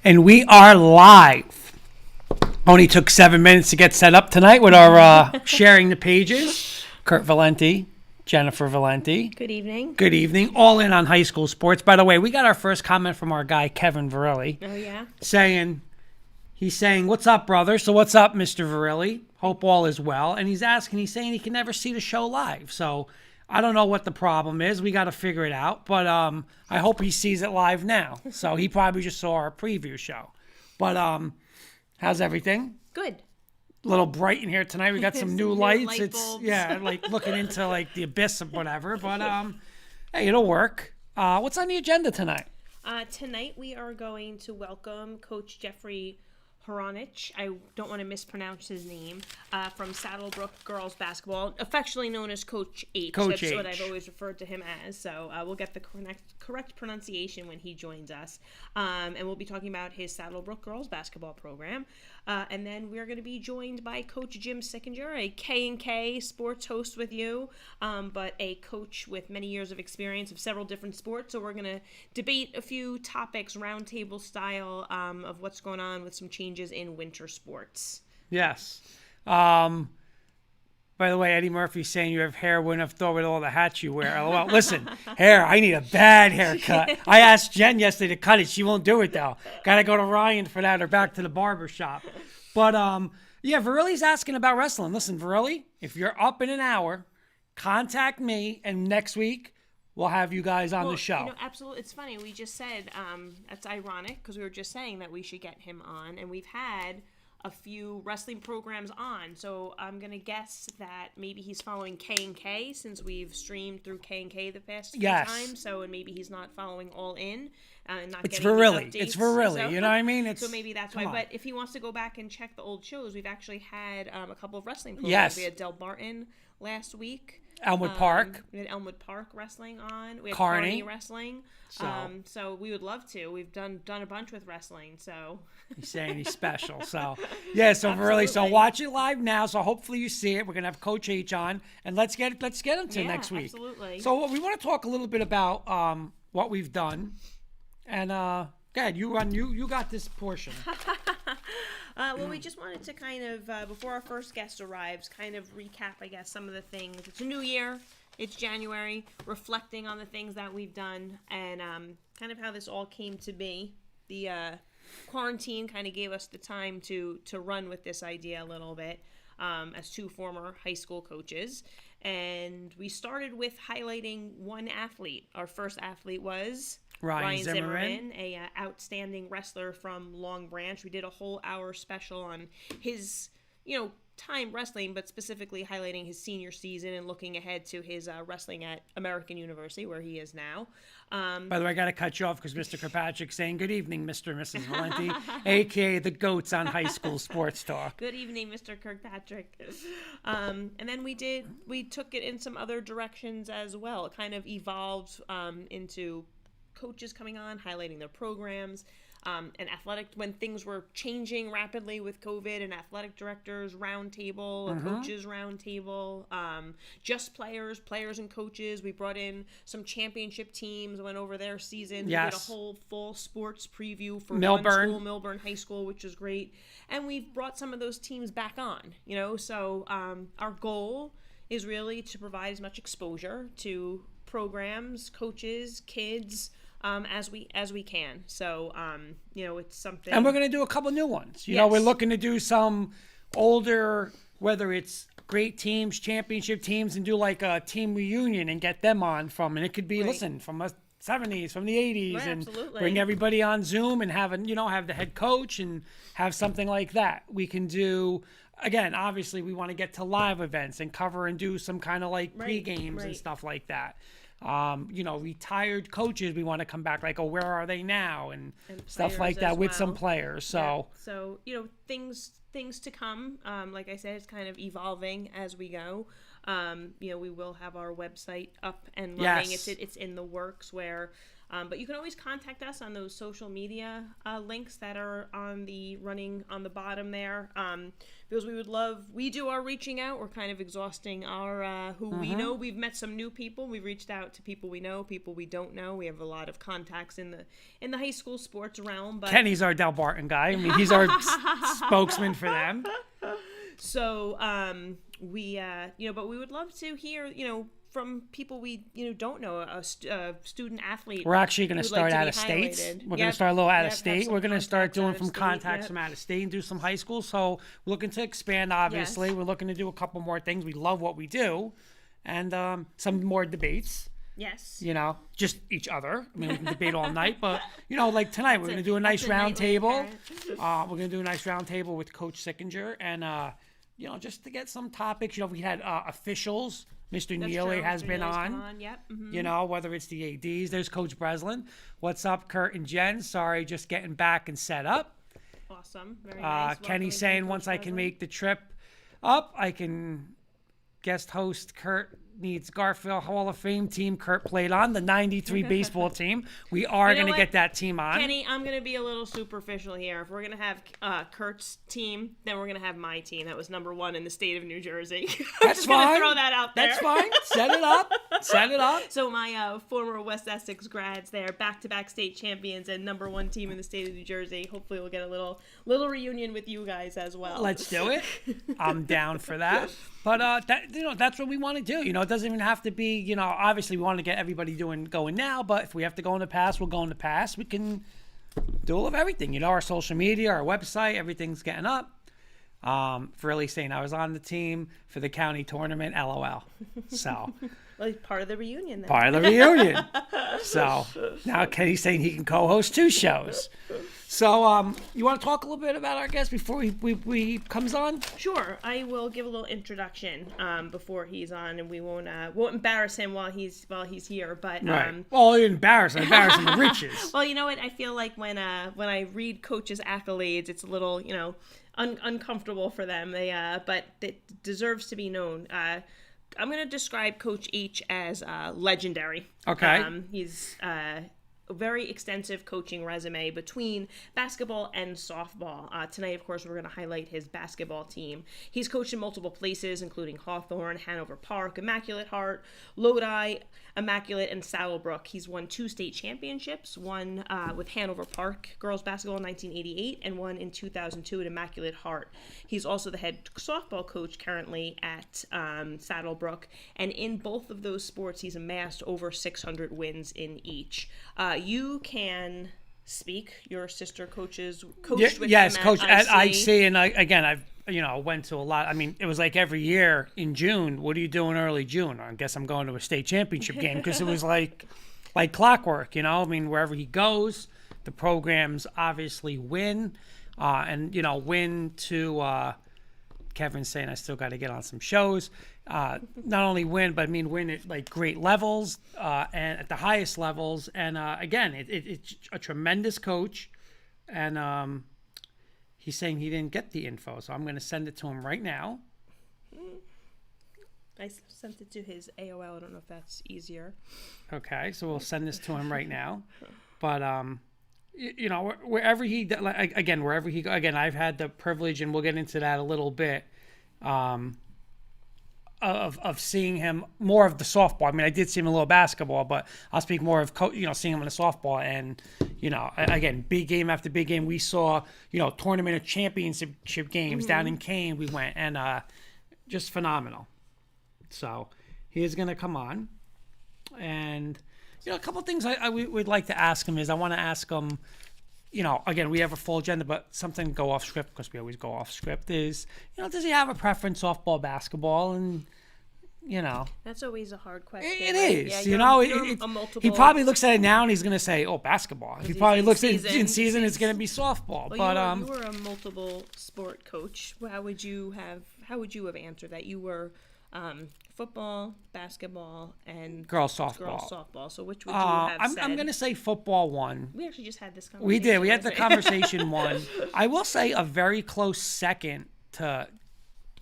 And we are live. Only took 7 minutes to get set up tonight with our sharing the pages. Kurt Valenti, Jennifer Valenti. Good evening. Good evening. All in on high school sports. By the way, we got our first comment from our guy, Kevin Verrilli. Oh, yeah? He's saying, what's up, brother? So what's up, Mr. Verrilli? Hope all is well. And he's saying he can never see the show live. So I don't know what the problem is. We got to figure it out. But I hope he sees it live now. So he probably just saw our preview show. But how's everything? Good. A little bright in here tonight. We got some new lights. Light bulbs. Like looking into like the abyss of whatever. But hey, it'll work. What's on the agenda tonight? Tonight we are going to welcome Coach Jeffrey Horohonich. I don't want to mispronounce his name. From Saddlebrook Girls Basketball, affectionately known as Coach H. Coach That's H. what I've always referred to him as. So we'll get the correct pronunciation when he joins us. And we'll be talking about his Saddlebrook Girls Basketball program. And then we're going to be joined by Coach Jim Sickinger, a K&K sports host with you, but a coach with many years of experience of several different sports. So we're going to debate a few topics, roundtable style, of what's going on with some changes in winter sports. Yes. By the way, Eddie Murphy's saying you have hair wouldn't have thought with all the hats you wear. Well, listen, hair, I need a bad haircut. I asked Jen yesterday to cut it. She won't do it, though. Got to go to Ryan for that or back to the barber shop. But, yeah, Verrilli's asking about wrestling. Listen, Verrilli, if you're up in an hour, contact me, and next week we'll have you guys on the show. Absolutely. It's funny. We just said, that's ironic because we were just saying that we should get him on, and we've had a few wrestling programs on, so I'm gonna guess that maybe he's following K&K since we've streamed through K&K the past few times. So and maybe he's not following All In and not getting Verrilli. these updates. It's Verrilli. So, you know what I mean? So maybe that's why. But if he wants to go back and check the old shows, we've actually had a couple of wrestling programs. Yes. We had Del Barton last week. Elmwood Park. We had Elmwood Park wrestling on. We had Kearney wrestling. So we would love to. We've done a bunch with wrestling. So he's saying he's special. So yeah. So really, so watch it live now. So hopefully you see it. We're gonna have Coach H on, and let's get into next week. Absolutely. So we want to talk a little bit about what we've done, and go ahead. You got this portion. Well, we just wanted to kind of, before our first guest arrives, kind of recap, I guess, some of the things. It's a new year. It's January. Reflecting on the things that we've done and kind of how this all came to be. The quarantine kind of gave us the time to run with this idea a little bit as two former high school coaches. And we started with highlighting one athlete. Our first athlete was Ryan Zimmerman, a outstanding wrestler from Long Branch. We did a whole hour special on his, time wrestling, but specifically highlighting his senior season and looking ahead to his wrestling at American University, where he is now. By the way, I got to cut you off because Mr. Kirkpatrick's saying, good evening, Mr. and Mrs. Valenti, a.k.a. the GOATs on high school sports talk. Good evening, Mr. Kirkpatrick. And then we took it in some other directions as well. It kind of evolved into coaches coming on, highlighting their programs, and athletic, when things were changing rapidly with COVID, an athletic directors roundtable, a coaches roundtable, just players and coaches. We brought in some championship teams, went over their season. Yes. We did a whole full sports preview for Milburn. one school, Milburn High School, which was great. And we've brought some of those teams back on, so our goal is really to provide as much exposure to programs, coaches, kids, as we can. So, it's something. And we're going to do a couple new ones. Yes. We're looking to do some older, whether it's great teams, championship teams, and do like a team reunion and get them on from, and it could be, listen, from the 70s, from the 80s, Right, and absolutely. bring everybody on Zoom and have the head coach and have something like that. We can do, again, obviously we want to get to live events and cover and do some kind of like pre-games and stuff like that. Retired coaches, we want to come back like, where are they now? And stuff like that with some players. So, things to come. Like I said, it's kind of evolving as we go. We will have our website up and running. Yes. It's in the works where But you can always contact us on those social media links that are on the bottom there. Because we do our reaching out. We're kind of exhausting our who we know. We've met some new people. We've reached out to people we know, people we don't know. We have a lot of contacts in the high school sports realm. But Kenny's our Del Barton guy. I mean, he's our spokesman for them. So but we would love to hear, from people we don't know, a student athlete. We're actually going to start out of state. We're going to start a little out of state. We're going to start doing some contacts from out of state and do some high school. So we're looking to expand, obviously. Yes. We're looking to do a couple more things. We love what we do. And some more debates. Yes. Just each other. I mean, we can debate all night. But, like tonight, we're going to do a nice round table. We're going to do a nice round table with Coach Sickinger. And, just to get some topics. We had officials. Mr. Neely has been on. Yep. Mm-hmm. Whether it's the ADs. There's Coach Breslin. What's up, Kurt and Jen? Sorry, just getting back and set up. Awesome. Very nice. Kenny's saying once I can make the trip up, I can guest host Kurt Needs Garfield Hall of Fame team. Kurt played on the 93 baseball team. We are going to get that team on. Kenny, I'm going to be a little superficial here. If we're going to have Kurt's team, then we're going to have my team. That was number 1 in the state of New Jersey. That's fine. Throw that out there. That's fine. Set it up. Set it up. So my former West Essex grads, they're back-to-back state champions and number 1 team in the state of New Jersey. Hopefully we'll get a little reunion with you guys as well. Let's do it. I'm down for that. But that's what we want to do. It doesn't even have to be. Obviously we want to get everybody going now. But if we have to go in the past, we'll go in the past. We can do all of everything. Our social media, our website, everything's getting up. Really saying I was on the team for the county tournament. LOL. So. Well, he's part of the reunion then. Part of the reunion. So now Kenny's saying he can co-host 2 shows. So you want to talk a little bit about our guest before he comes on? Sure. I will give a little introduction before he's on, and we won't embarrass him while he's here. But right. Well, embarrass him the riches. Well, you know what? I feel like when I read coaches' accolades, it's a little uncomfortable for them. But it deserves to be known. I'm going to describe Coach H as legendary. Okay. He's a very extensive coaching resume between basketball and softball. Tonight, of course, we're going to highlight his basketball team. He's coached in multiple places, including Hawthorne, Hanover Park, Immaculate Heart, Lodi, Immaculate, and Saddlebrook. He's won 2 state championships, one with Hanover Park girls basketball in 1988 and one in 2002 at Immaculate Heart. He's also the head softball coach currently at Saddlebrook, and in both of those sports, he's amassed over 600 wins in each. You can speak. Your sister coached with him at IC. And I've went to a lot. I mean, it was like every year in June. What are you doing early June? I guess I'm going to a state championship game because it was like clockwork. I mean, wherever he goes, the programs obviously win, and win to. Kevin's saying I still got to get on some shows. Not only win, but win at like great levels and at the highest levels. And again, it's a tremendous coach. And he's saying he didn't get the info, so I'm going to send it to him right now. I sent it to his AOL. I don't know if that's easier. Okay, so we'll send this to him right now. But wherever he I've had the privilege, and we'll get into that a little bit. Of seeing him more of the softball. I mean, I did see him a little basketball, but I'll speak more of seeing him in the softball. And again, big game after big game. We saw tournament of championship games down in Kane. We went and just phenomenal. So he is going to come on, and a couple of things we would like to ask him is I want to ask him. Again, we have a full agenda, but something go off script because we always go off script is, does he have a preference, softball, basketball? And, That's always a hard question. It is. Yeah, he probably looks at it now and he's going to say, oh, basketball. He probably looks at it in season, it's going to be softball. Well, but you were a multiple sport coach. How would you have answered that? You were football, basketball, and girls softball. So which would you have said? I'm going to say football won. We actually just had this conversation. We did. We had the conversation one. I will say a very close second to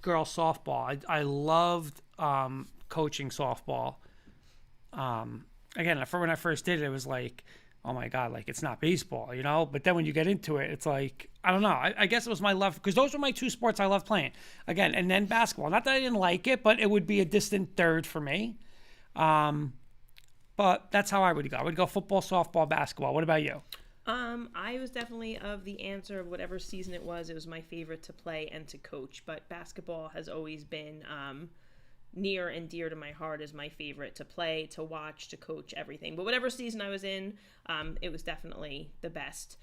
girls softball. I loved coaching softball. again, when I first did it, it was like, oh my God, like it's not baseball, you know? But then when you get into it, it's like, I don't know. I guess it was my love, because those were my two sports I love playing. Again, and then basketball. Not that I didn't like it, but it would be a distant third for me. But that's how I would go. I would go football, softball, basketball. What about you? I was definitely of the answer of whatever season it was. It was my favorite to play and to coach, but basketball has always been near and dear to my heart as my favorite to play, to watch, to coach, everything. But whatever season I was in, it was definitely the best.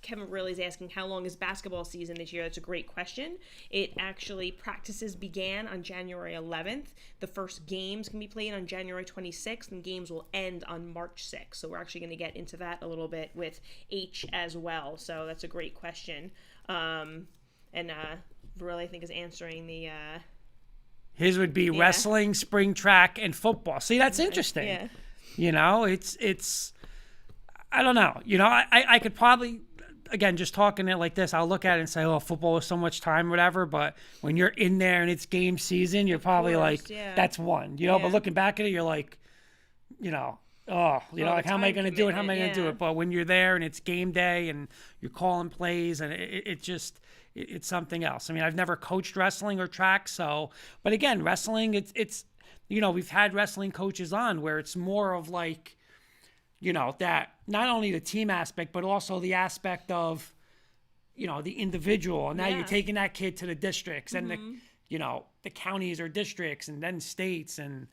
Kevin Verrilli's asking, how long is basketball season this year? That's a great question. It actually, practices began on January 11th. The first games can be played on January 26th, and games will end on March 6th. So we're actually going to get into that a little bit with H as well. So that's a great question. And Verrilli, I think, is answering the... His would be wrestling, spring track, and football. See, that's interesting. Yeah. You know, it's I don't know. You know, I could probably, again, just talking it like this, I'll look at it and say, oh, football is so much time, whatever. But when you're in there and it's game season, you're probably that's one. You know, but looking back at it, you're like, you know, like, how am I going to do it? How am I going to do it? But when you're there and it's game day and you're calling plays, and it's something else. I mean, I've never coached wrestling or track, but again, wrestling, it's you know, we've had wrestling coaches on where it's more of like, you know, that not only the team aspect, but also the aspect of, you know, the individual. And now you're taking that kid to the districts and you know, the counties or districts and then states, and,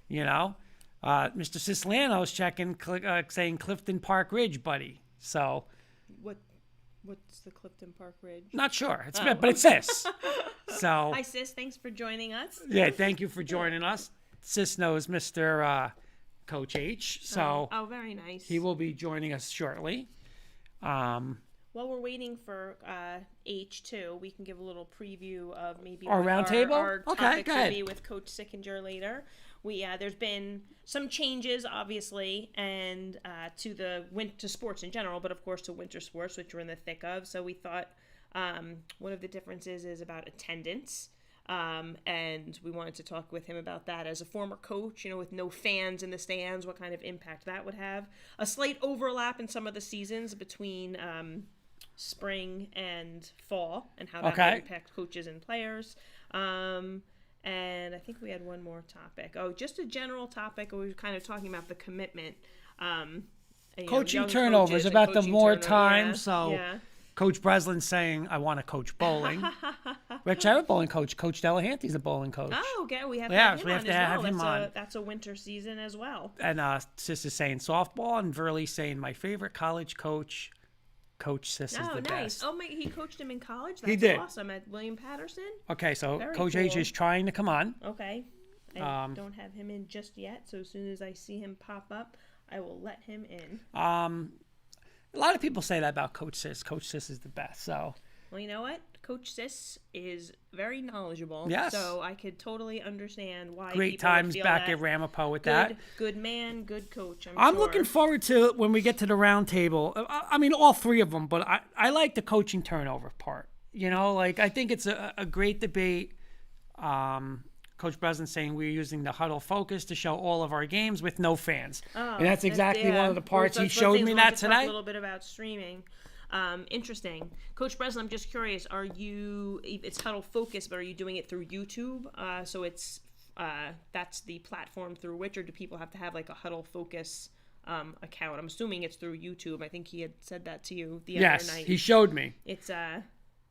you know, Mr. Siciliano's checking, saying Clifton Park Ridge, buddy. So What's the Clifton Park Ridge? Not sure. But it's Sis. So hi, Sis. Thanks for joining us. Yeah, thank you for joining us. Sis knows Mr. Coach H. So very nice. He will be joining us shortly. While we're waiting for H2, we can give a little preview of maybe our roundtable. Our topics will be with Coach Sickinger later. There's been some changes, obviously, and to sports in general, but of course to winter sports, which we're in the thick of. So we thought one of the differences is about attendance, and we wanted to talk with him about that as a former coach. You know, with no fans in the stands, what kind of impact that would have. A slight overlap in some of the seasons between spring and fall, and how that might impact coaches and players. And I think we had one more topic. Oh, just a general topic. We were kind of talking about the commitment. Coaching turnovers, about the more time. Coach Breslin's saying, I want to coach bowling. Which I have a bowling coach. Coach Delahanty's a bowling coach. Oh, okay. We have to have him on. That's a winter season as well. And Sis is saying softball, and Verley's saying my favorite college coach, Coach Sis, is the best. Oh, he coached him in college? That's he did. Awesome. At William Patterson? Okay, so Very Coach cool. H is trying to come on. Okay. I don't have him in just yet, so as soon as I see him pop up, I will let him in. A lot of people say that about Coach Sis. Coach Sis is the best, so... Well, you know what? Coach Sis is very knowledgeable. Yes. So I could totally understand why Great times back at Ramapo with that. Good man, good coach, I'm sure. looking forward to when we get to the round table. I mean, all three of them, but I like the coaching turnover part. You know, like, I think it's a great debate. Coach Breslin saying we're using the huddle focus to show all of our games with no fans. And that's exactly one of the parts. He showed me that today. A little bit about streaming. Interesting. Coach Breslin, I'm just curious, it's huddle focus, but are you doing it through YouTube? So it's, that's the platform through which, or do people have to have like a huddle focus account? I'm assuming it's through YouTube. I think he had said that to you the other night. Yes, he showed me. It's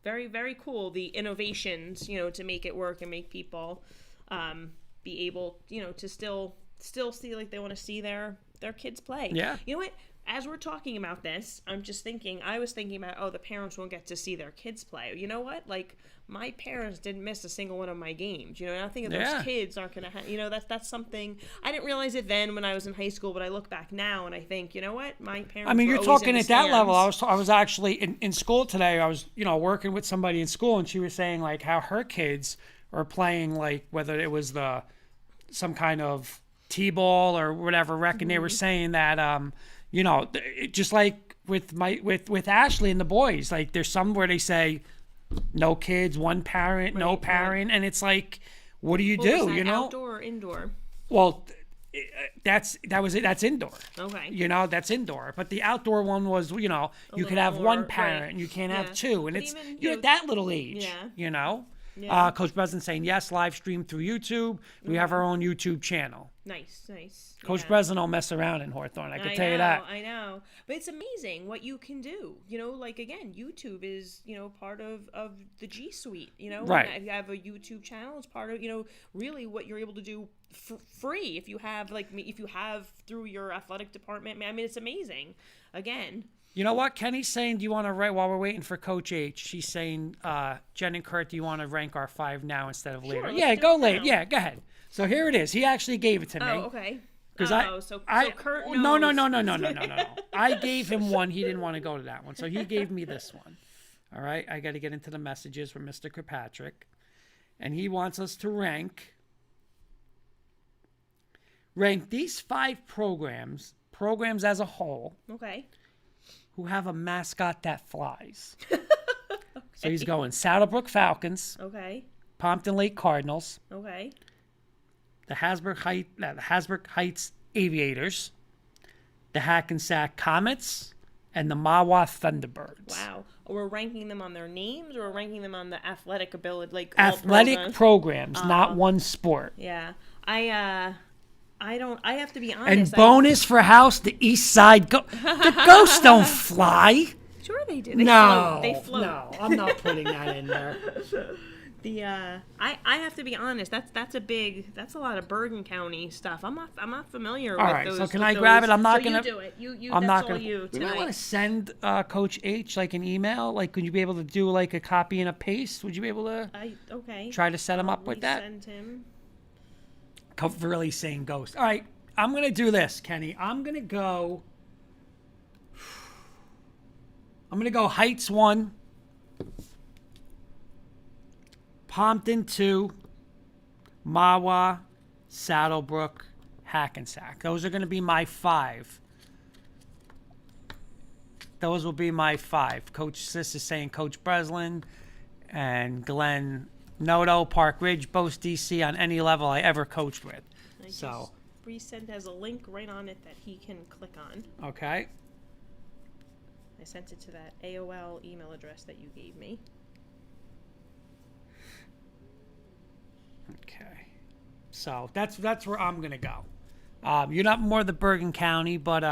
very, very cool, the innovations, you know, to make it work and make people be able, you know, to still see like they want to see their kids play. Yeah. You know what? As we're talking about this, I was thinking about, the parents won't get to see their kids play. You know what? Like, my parents didn't miss a single one of my games. You know, and I think those kids aren't going to have, you know, that's something, I didn't realize it then when I was in high school, but I look back now and I think, you know what? My parents I mean, were you're always talking in the at that level. stands. I was actually in school today. I was, you know, working with somebody in school, and she was saying like how her kids are playing, like whether it was some kind of T-ball or whatever rec, and they were saying that, you know, just like with Ashley and the boys, like there's some where they say no kids, one parent, no parent, and it's like, what do you do? You know, outdoor or indoor? Well, that was it. That's indoor. Okay. You know, that's indoor. But the outdoor one was, you know, you could little have more, one parent right. and you can't Yeah. have two. And But it's even, you're you at know, that little age. Yeah. You know. Yeah. Coach Breslin saying yes, live stream through YouTube. We have our own YouTube channel. Nice. Coach Yeah. Breslin don't mess around in Hawthorne. I can tell you that. I know. But it's amazing what you can do. You know, like, again, YouTube is, you know, part of the G Suite, you know? Right. And if you have a YouTube channel, it's part of, you know, really what you're able to do free if you have, like, if you have through your athletic department. I mean, it's amazing. Again. You know what? Kenny's saying, do you want to rank, while we're waiting for Coach H, she's saying, Jen and Kurt, do you want to rank our 5 now instead of later? Sure, Yeah, let's do go it late. now. Yeah, go ahead. So here it is. He actually gave it to me. Oh, okay. Because so Kurt knows. No. I gave him one. He didn't want to go to that one. So he gave me this one. All right. I got to get into the messages from Mr. Kirkpatrick. And he wants us to rank these 5 programs as a whole, Okay. who have a mascot that flies. So he's going Saddlebrook Falcons, Okay. Pompton Lake Cardinals, Okay. the Hasbrook Heights Aviators, the Hackensack Comets, and the Mawa Thunderbirds. Wow. We're ranking them on their names, or we're ranking them on the athletic ability, like Athletic programs, not one sport. Yeah. I have to be And honest. bonus for house, the East Side the ghosts don't fly. Sure they do. They float. No, I'm not putting that in there. I have to be honest. That's a lot of Bergen County stuff. I'm not familiar All with right, those. so can with I grab those. it? I'm not So gonna. You do it. You. I'm That's not all gonna. you We might tonight. want to send Coach H like an email. Like, could you be able to do like a copy and a paste? Would you be able to Okay. try to set him up with that? Send him. Really saying ghost. All right, I'm gonna do this, Kenny. I'm gonna go Heights 1, Pompton 2, Mawa, Saddlebrook, Hackensack. Those are gonna be my 5. Those will be my 5. Coach Sis is saying Coach Breslin and Glenn Noto, Park Ridge, both DC on any level I ever coached with. So Resend has a link right on it that he can click on. okay. I sent it to that AOL email address that you gave me. Okay. So that's where I'm gonna go. You're not more the Bergen County, but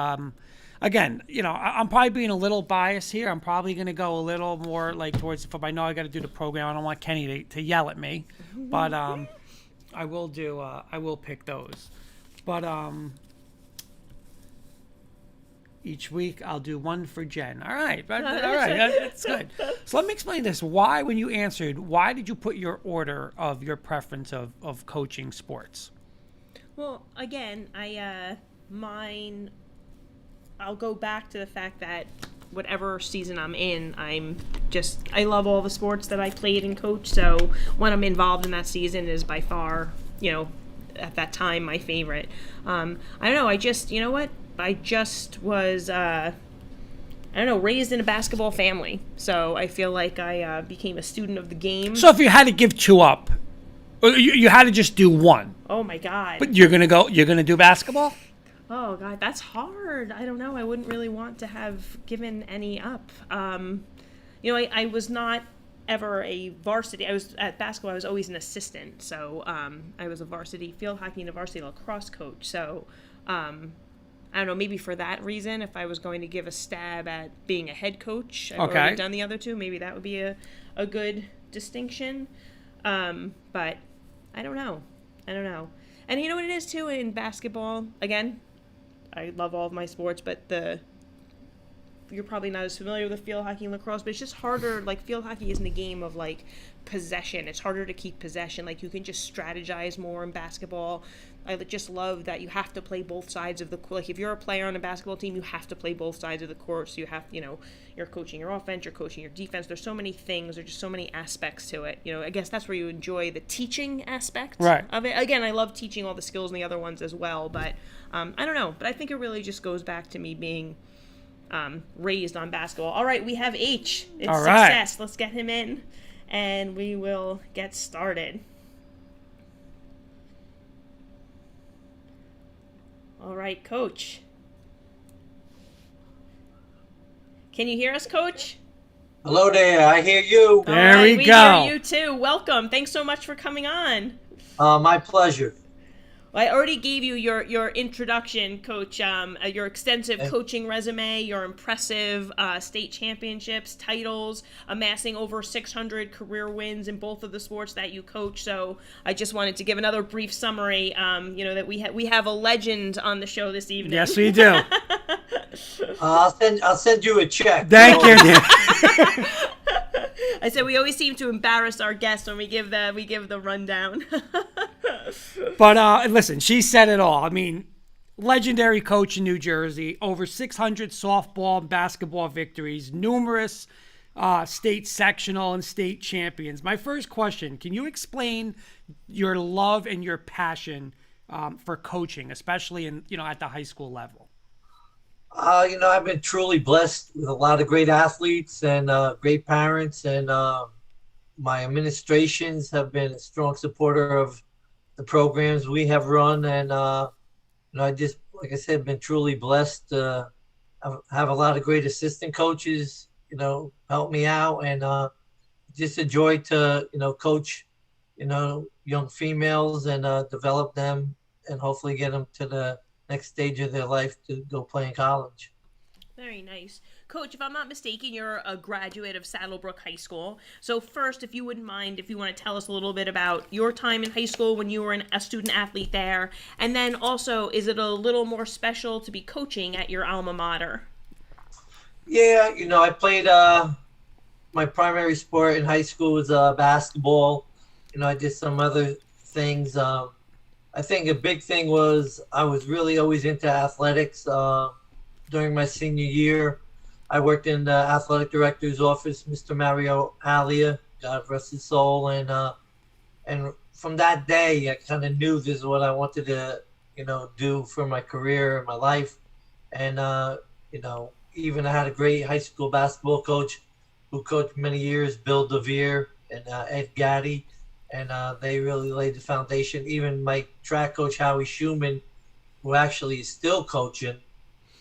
again, you know, I'm probably being a little biased here. I'm probably gonna go a little more like towards the football. I know I got to do the program. I don't want Kenny to yell at me, but I will pick those. But each week I'll do one for Jen. All right, all right, that's good. So let me explain this. Why, when you answered, why did you put your order of your preference of coaching sports? Well, again, I'll go back to the fact that whatever season I'm in, I love all the sports that I played and coached. So when I'm involved in that season is by far, you know, at that time my favorite. I don't know. I just was, raised in a basketball family. So I feel like I became a student of the game. So if you had to give 2 up, or you had to just do 1. Oh my God. But you're gonna do basketball? Oh God, that's hard. I don't know. I wouldn't really want to have given any up. I was not ever a varsity. At basketball. I was always an assistant. So I was a varsity field hockey and a varsity lacrosse coach. So I don't know. Maybe for that reason, if I was going to give a stab at being a head coach, I've already done the other 2. Maybe that would be a good distinction. But I don't know. And you know what it is too in basketball. Again, I love all of my sports, but you're probably not as familiar with the field hockey and lacrosse, but it's just harder. Like, field hockey isn't a game of like possession. It's harder to keep possession. Like, you can just strategize more in basketball. I just love that you have to play both sides of the court. Like, if you're a player on a basketball team, you have to play both sides of the court. So you have, you're coaching your offense, you're coaching your defense. There's so many things. There's just so many aspects to it. I guess that's where you enjoy the teaching aspect of it. Again, I love teaching all the skills and the other ones as well. But I don't know. But I think it really just goes back to me being raised on basketball. All right, we have H. It's all right. Success. Let's get him in, and we will get started. All right, Coach. Can you hear us, Coach? Hello there, I hear you. All There right, we we go. hear you too. Welcome. Thanks so much for coming on. My pleasure. I already gave you your introduction, Coach. Your extensive Okay. coaching resume, your impressive state championships, titles, amassing over 600 career wins in both of the sports that you coach. So I just wanted to give another brief summary. That we have a legend on the show this evening. Yes, we do. I'll send you a check. Thank you. I said we always seem to embarrass our guests when we give the rundown. But listen, she said it all. I mean, legendary coach in New Jersey, over 600 softball and basketball victories, numerous state sectional and state champions. My first question, can you explain your love and your passion for coaching, especially at the high school level? I've been truly blessed with a lot of great athletes and great parents, and my administrations have been a strong supporter of the programs we have run. And I just, like I said, been truly blessed to have a lot of great assistant coaches, help me out, and just a joy to, coach, young females and develop them and hopefully get them to the next stage of their life to go play in college. Very nice. Coach, if I'm not mistaken, you're a graduate of Saddlebrook High School. So first, if you wouldn't mind, if you want to tell us a little bit about your time in high school when you were a student athlete there. And then also, is it a little more special to be coaching at your alma mater? Yeah, I played my primary sport in high school was basketball. I did some other things. I think a big thing was I was really always into athletics. During my senior year, I worked in the athletic director's office, Mr. Mario Alia, God rest his soul, and from that day, I kind of knew this is what I wanted to, do for my career and my life. And even I had a great high school basketball coach who coached many years, Bill DeVere and Ed Gaddy, and they really laid the foundation. Even my track coach, Howie Schumann, who actually is still coaching,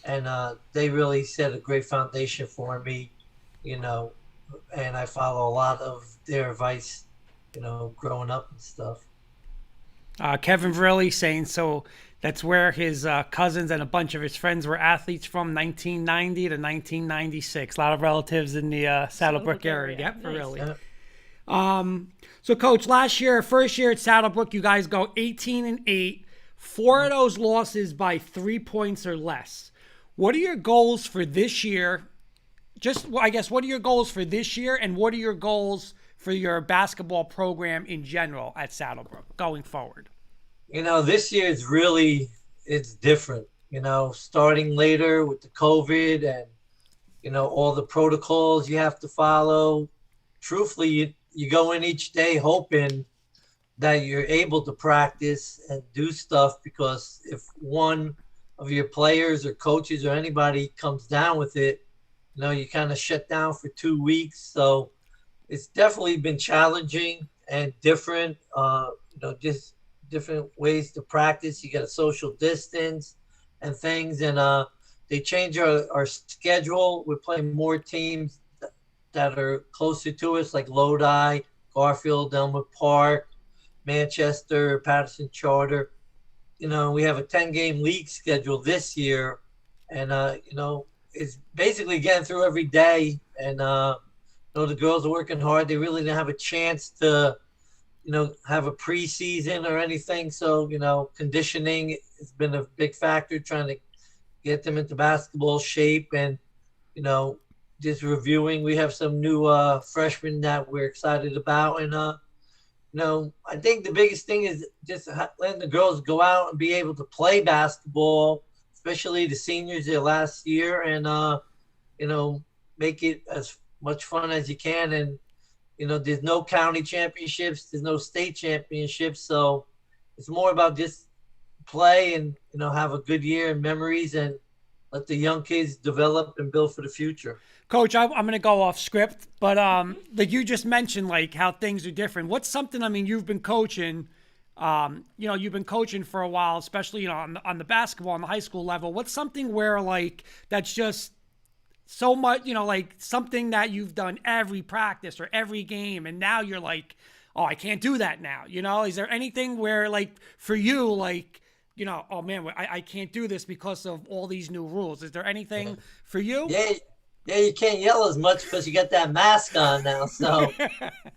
and they really set a great foundation for me, and I follow a lot of their advice, growing up and stuff. Kevin Verrilli saying so that's where his cousins and a bunch of his friends were athletes from 1990 to 1996. A lot of relatives in the Saddlebrook area. Yep, Nice. Verrilli. Yeah. So, Coach, first year at Saddlebrook, you guys go 18-8. 4 of those losses by 3 points or less. What are your goals for this year? What are your goals for this year, and what are your goals for your basketball program in general at Saddlebrook going forward? This year it's different, starting later with the COVID and, all the protocols you have to follow. Truthfully, you go in each day hoping that you're able to practice and do stuff, because if one of your players or coaches or anybody comes down with it, you kind of shut down for 2 weeks. So it's definitely been challenging and different, just different ways to practice. You got a social distance and things, and they change our schedule. We're playing more teams that are closer to us, like Lodi, Garfield, Elmwood Park, Manchester, Patterson Charter. We have a 10-game league schedule this year, and it's basically getting through every day. And the girls are working hard. They really didn't have a chance to, have a preseason or anything. So conditioning has been a big factor, trying to get them into basketball shape, and just reviewing. We have some new freshmen that we're excited about, and I think the biggest thing is just letting the girls go out and be able to play basketball, especially the seniors their last year, and make it as much fun as you can. And there's no county championships, there's no state championships, so it's more about just play and have a good year and memories, and let the young kids develop and build for the future. Coach, I'm going to go off script, but like you just mentioned, like how things are different. What's something, you've been coaching You've been coaching for a while, especially, on the basketball, on the high school level. What's something where, like, that's just so much, like something that you've done every practice or every game, and now you're like, oh, I can't do that now. Is there anything where, like, for you, like, oh man, I can't do this because of all these new rules? Is there anything for you? Yeah, you can't yell as much because you got that mask on now, so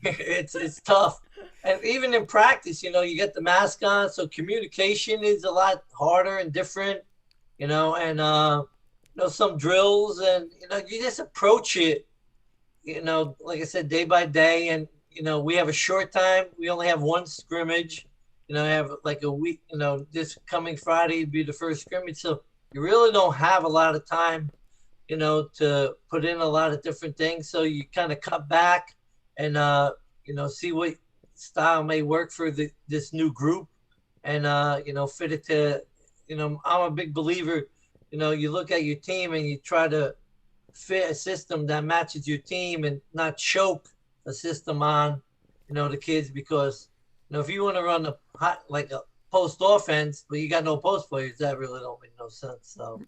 it's tough. And even in practice, you get the mask on, so communication is a lot harder and different, and some drills, and you just approach it, like I said, day by day. And we have a short time. We only have one scrimmage. I have like a week. This coming Friday would be the first scrimmage, so you really don't have a lot of time, to put in a lot of different things. So you kind of cut back and see what style may work for this new group, and fit it to. I'm a big believer. You look at your team and you try to fit a system that matches your team and not choke a system on, the kids, because, if you want to run a post offense, but you got no post players, that really don't make no sense. So,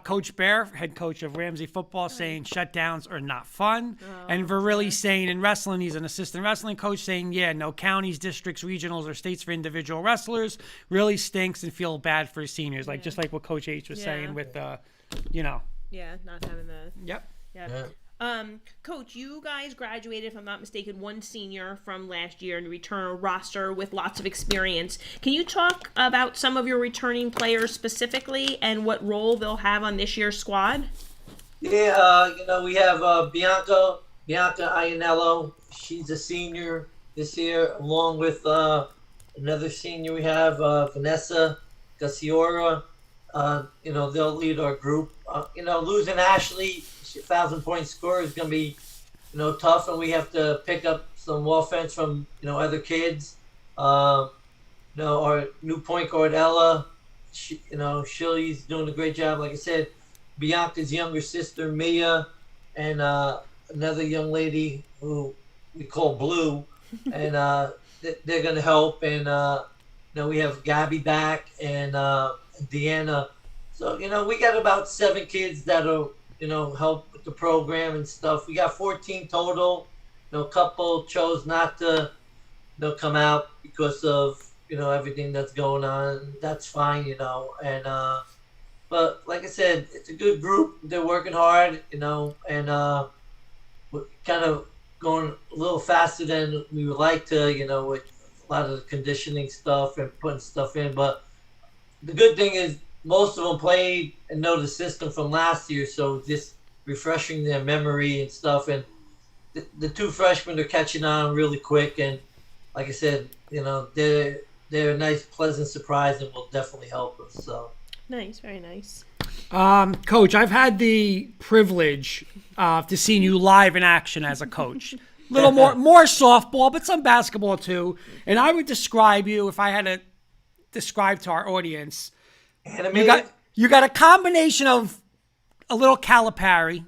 Coach Bear, head coach of Ramsey football, saying shutdowns are not fun. And Verrilli saying in wrestling, he's an assistant wrestling coach, saying, no counties, districts, regionals, or states for individual wrestlers. Really stinks, and feel bad for seniors. Like, just like what Coach H was saying with, Yeah, not having the. Yep. yeah. Coach, you guys graduated, if I'm not mistaken, one senior from last year and return a roster with lots of experience. Can you talk about some of your returning players specifically and what role they'll have on this year's squad? Yeah, we have Bianca Ianello. She's a senior this year, along with another senior. We have Vanessa Gaciora. They'll lead our group. Losing Ashley, 1,000-point scorer, is going to be, tough, and we have to pick up some offense from, other kids. Our new point guard, Ella, she's doing a great job. Like I said, Bianca's younger sister, Mia, and another young lady who we call Blue, and they're going to help. And, we have Gabby back and Deanna. So, we got about 7 kids that'll, help with the program and stuff. We got 14 total. A couple chose not to, come out because of, everything that's going on. That's fine, And, but like I said, it's a good group. They're working hard, and we're kind of going a little faster than we would like to, with a lot of the conditioning stuff and putting stuff in. But the good thing is, most of them played and know the system from last year, so just refreshing their memory and stuff. And the 2 freshmen are catching on really quick. And like I said, they're a nice, pleasant surprise, and will definitely help us. So nice, very nice. Coach, I've had the privilege to see you live in action as a coach. A little more softball, but some basketball too. And I would describe you, if I had to describe to our audience, you got a combination of a little Calipari,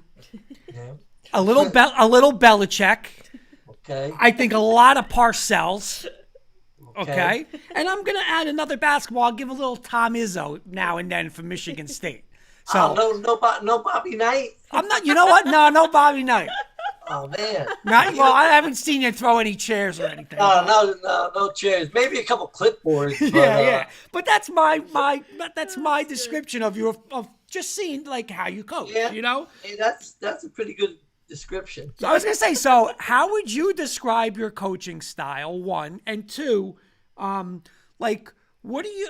a little Belichick. Okay. I think a lot of Parcells. Okay. And I'm gonna add another basketball. I'll give a little Tom Izzo now and then from Michigan State. So no Bobby Knight. I'm not. You know what? No Bobby Knight. Oh man. Well, I haven't seen you throw any chairs or anything. No chairs. Maybe a couple clipboards. But, yeah. But that's my description of you, of just seeing like how you coach. Yeah. Hey, that's a pretty good description. So I was gonna say, so how would you describe your coaching style? 1 and 2, what do you?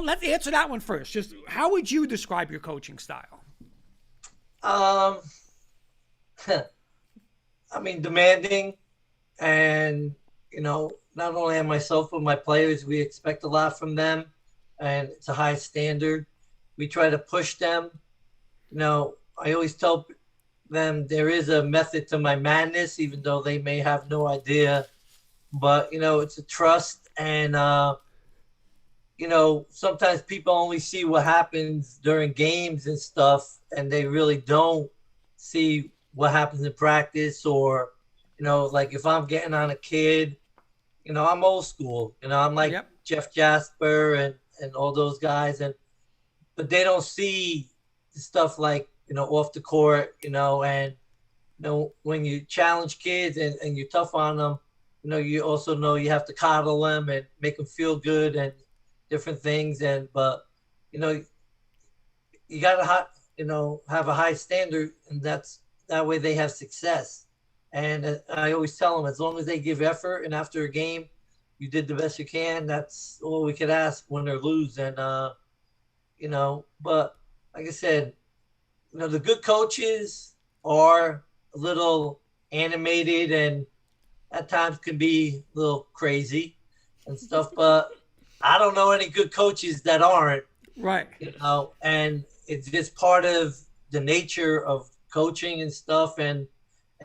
Let's answer that one first. Just how would you describe your coaching style? Demanding, and not only on myself but my players. We expect a lot from them, and it's a high standard. We try to push them. I always tell them there is a method to my madness, even though they may have no idea. But it's a trust, and sometimes people only see what happens during games and stuff, and they really don't see what happens in practice. Or like if I'm getting on a kid, I'm old school. I'm like Yep. Jeff Jasper and all those guys, but they don't see the stuff like off the court, and when you challenge kids and you're tough on them, you also know you have to coddle them and make them feel good and different things. But you know, you gotta have a high standard, and that way they have success. And I always tell them, as long as they give effort, and after a game, you did the best you can. That's all we could ask, win or lose. And but like I said, the good coaches are a little animated and at times can be a little crazy and stuff. But I don't know any good coaches that aren't. Right. And it's just part of the nature of coaching and stuff, and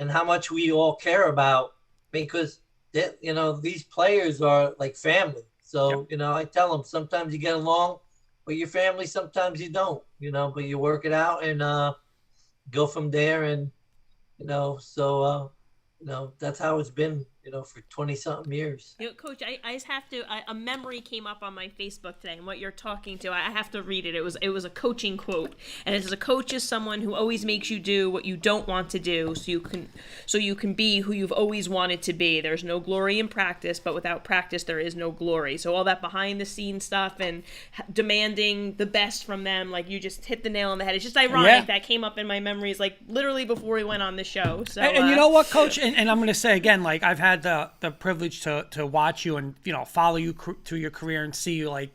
how much we all care about, because these players are like family. So Yep. I tell them, sometimes you get along with your family, sometimes you don't. But you work it out and go from there. And so that's how it's been for 20 something years. Coach, I just have to. A memory came up on my Facebook today, and what you're talking to, I have to read it. It was a coaching quote, and it says, "A coach is someone who always makes you do what you don't want to do, so you can be who you've always wanted to be. There's no glory in practice, but without practice, there is no glory." So all that behind the scenes stuff and demanding the best from them, like you just hit the nail on the head. It's just ironic that came up in my memories, like literally before we went on the show. So And you know what, Coach? And I'm going to say again, like I've had the privilege to watch you and follow you through your career and see you, like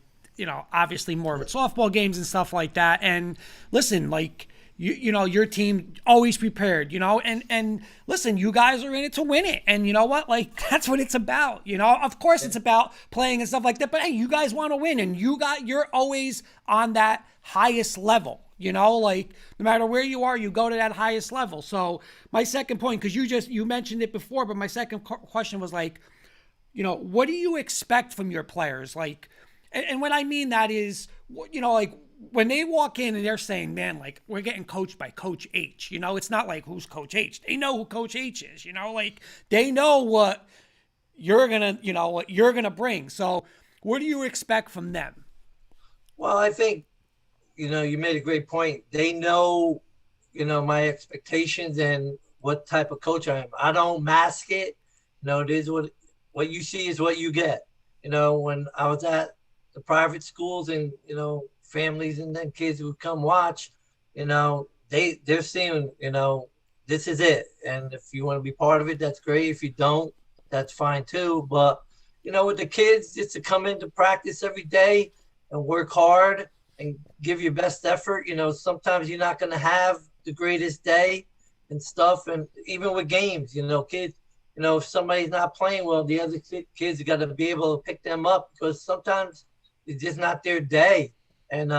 obviously more with softball games and stuff like that. And listen, like your team always prepared, and listen, you guys are in it to win it, and you know what, like that's what it's about. Of course it's about playing and stuff like that, but hey, you guys want to win, and you're always on that highest level. Like no matter where you are, you go to that highest level. So my second point, because you mentioned it before, but my second question was like, what do you expect from your players? Like, and what I mean that is, like when they walk in and they're saying, man, like we're getting coached by Coach H, it's not like who's Coach H. They know who Coach H is, like they know what you're gonna bring. So what do you expect from them? Well, I think you made a great point. They know, my expectations and what type of coach I am. I don't mask it. It is what you see is what you get. When I was at the private schools and, families and then kids would come watch, they're seeing, this is it. And if you want to be part of it, that's great. If you don't, that's fine too. But, with the kids, just to come into practice every day and work hard and give your best effort. Sometimes you're not going to have the greatest day and stuff. And even with games, kids, if somebody's not playing well, the other kids got to be able to pick them up, because sometimes it's just not their day. And,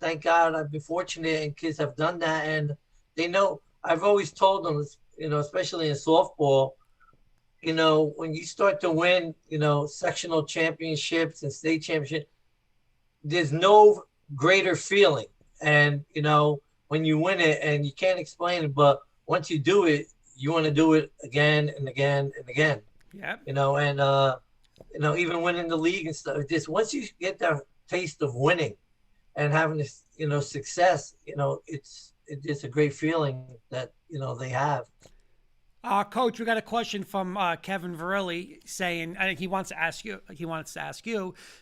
thank God I've been fortunate and kids have done that. And they know, I've always told them, especially in softball, when you start to win, sectional championships and state championships, there's no greater feeling. And, when you win it, and you can't explain it, but once you do it, you want to do it again and again and again. Yeah. And, even winning the league and stuff, just once you get that taste of winning and having this, success, it's a great feeling that, they have. Coach, we got a question from Kevin Verrilli saying, I think he wants to ask you,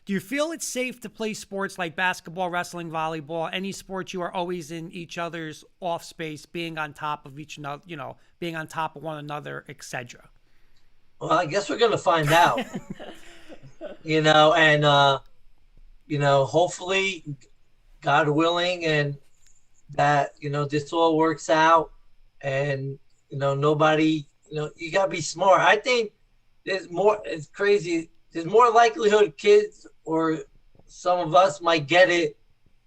do you feel it's safe to play sports like basketball, wrestling, volleyball, any sports you are always in each other's off space, being on top of each other, being on top of one another, etc.? Well, I guess we're going to find out, and, hopefully, God willing, and that, this all works out, and, nobody, you got to be smart. I think it's crazy. There's more likelihood kids or some of us might get it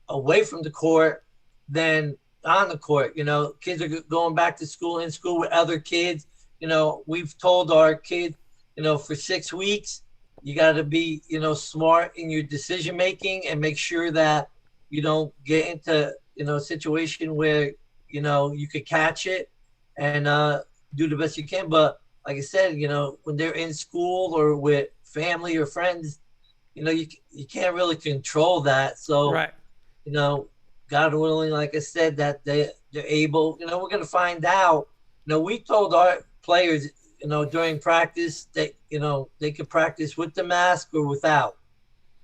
away from the court than on the court. Kids are going back to school, in school with other kids. We've told our kids, for 6 weeks, you got to be, smart in your decision making and make sure that you don't get into, a situation where, you could catch it and do the best you can. But like I said, when they're in school or with family or friends, you can't really control that. So, Right. God willing, like I said, that they're able, we're going to find out. We told our players, during practice that, they could practice with the mask or without,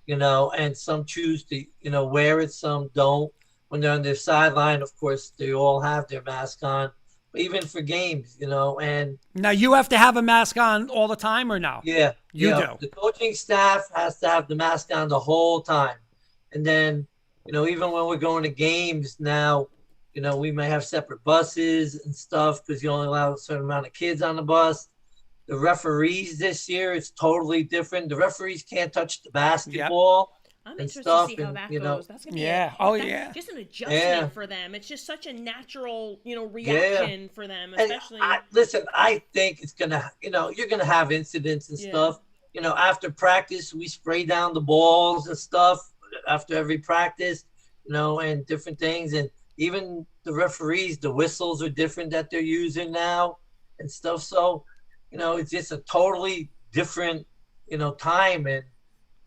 and some choose to, wear it, some don't. When they're on their sideline, of course, they all have their mask on, but even for games, and Now you have to have a mask on all the time, or no? yeah, You do. the coaching staff has to have the mask on the whole time. And then, even when we're going to games now, we may have separate buses and stuff because you only allow a certain amount of kids on the bus. The referees this year, it's totally different. The referees can't touch the basketball. I'm And interested stuff, to see how and, that you know, goes. That's gonna be Yeah. Oh, that's yeah. just an adjustment Yeah. for them. It's just such a natural, reaction for them, And especially. listen, I think it's gonna, you're gonna have incidents and Yeah. stuff. After practice, we spray down the balls and stuff after every practice, and different things. And even the referees, the whistles are different that they're using now and stuff. So, it's just a totally different, time. And,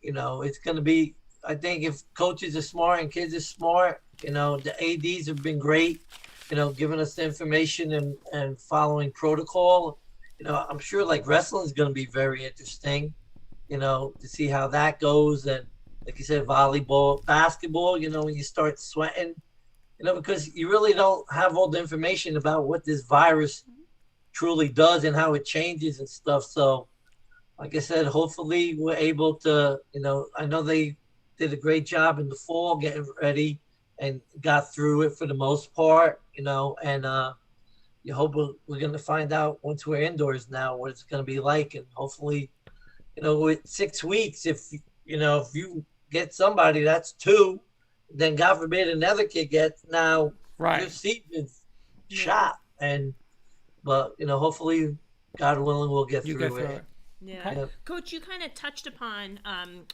it's gonna be, I think if coaches are smart and kids are smart, the ADs have been great, giving us the information and following protocol. I'm sure like wrestling is going to be very interesting, to see how that goes. And like you said, volleyball, basketball, when you start sweating, because you really don't have all the information about what this virus truly does and how it changes and stuff. So, like I said, hopefully we're able to, I know they did a great job in the fall getting ready and got through it for the most part, and you hope we're going to find out once we're indoors now what it's going to be like. And hopefully, with 6 weeks, if you get somebody, that's two, then God forbid another kid gets, now Right. your season's shot. But hopefully, God willing, we'll get You through get through it. it. Yeah. Okay. Coach, you kind of touched upon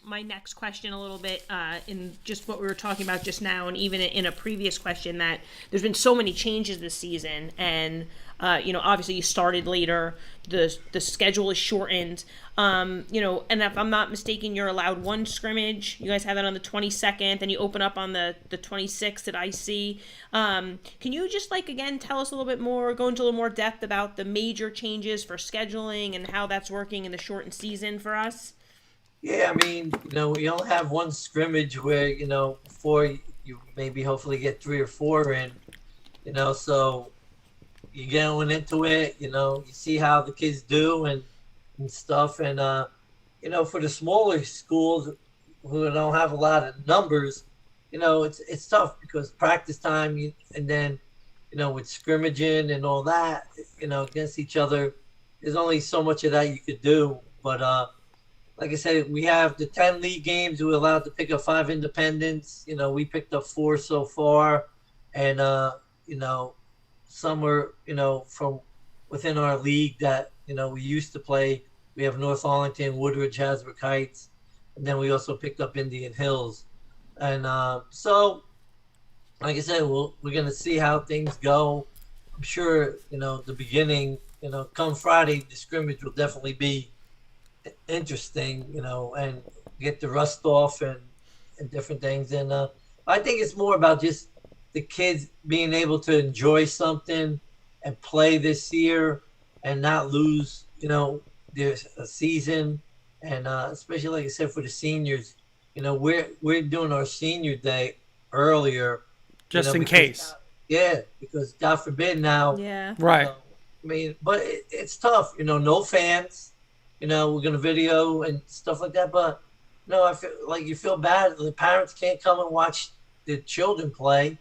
my next question a little bit in just what we were talking about just now, and even in a previous question, that there's been so many changes this season, and obviously you started later, the schedule is shortened, and if I'm not mistaken, you're allowed one scrimmage. You guys have that on the 22nd, and you open up on the 26th at IC. Can you just again tell us a little bit more, go into a little more depth about the major changes for scheduling and how that's working in the shortened season for us? Yeah, I mean, we only have one scrimmage where, before you maybe hopefully get 3 or 4 in, so you're going into it, you see how the kids do and stuff. And, for the smaller schools who don't have a lot of numbers, it's tough because practice time and then, with scrimmaging and all that, against each other, there's only so much of that you could do. But, like I said, we have the 10 league games. We're allowed to pick up 5 independents. We picked up 4 so far. And, some are, from within our league that, we used to play. We have North Arlington, Woodridge, Hasbrook Heights. And then we also picked up Indian Hills. And so, like I said, we're going to see how things go. I'm sure, the beginning, come Friday, the scrimmage will definitely be interesting, and get the rust off and different things. And I think it's more about just the kids being able to enjoy something and play this year and not lose, there's a season. And especially, like I said, for the seniors, we're doing our senior day earlier. Just in because, case. Yeah, because God forbid now. Yeah. Right. I mean, but it's tough, no fans. We're going to video and stuff like that. But, I feel like you feel bad. The parents can't come and watch the children play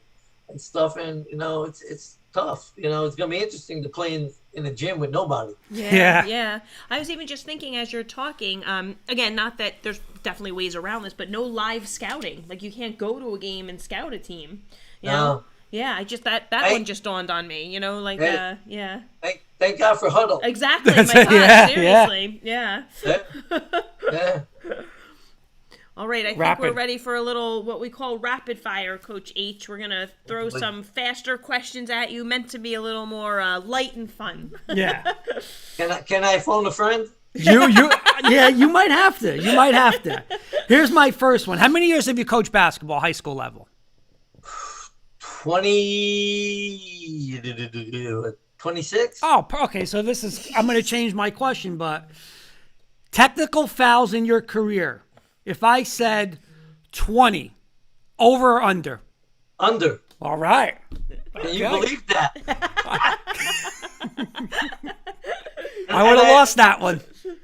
and stuff. And, it's tough. It's going to be interesting to play in a gym with nobody. Yeah. I was even just thinking as you're talking, again, not that there's definitely ways around this, but no live scouting. Like you can't go to a game and scout a team. You know? Yeah, I just that one just dawned on me, yeah. Thank God for Huddle. Exactly, my God, seriously. Yeah. Yeah. All right, I think Rapid. we're ready for a little what we call rapid fire, Coach H. We're going to throw some faster questions at you, meant to be a little more light and fun. Yeah. Can I phone a friend? Yeah, you might have to. You might have to. Here's my first one. How many years have you coached basketball, high school level? 26. Oh, okay. So I'm going to change my question, but technical fouls in your career. If I said 20, over or under? Under. All right. Can you believe that? I would have lost that one.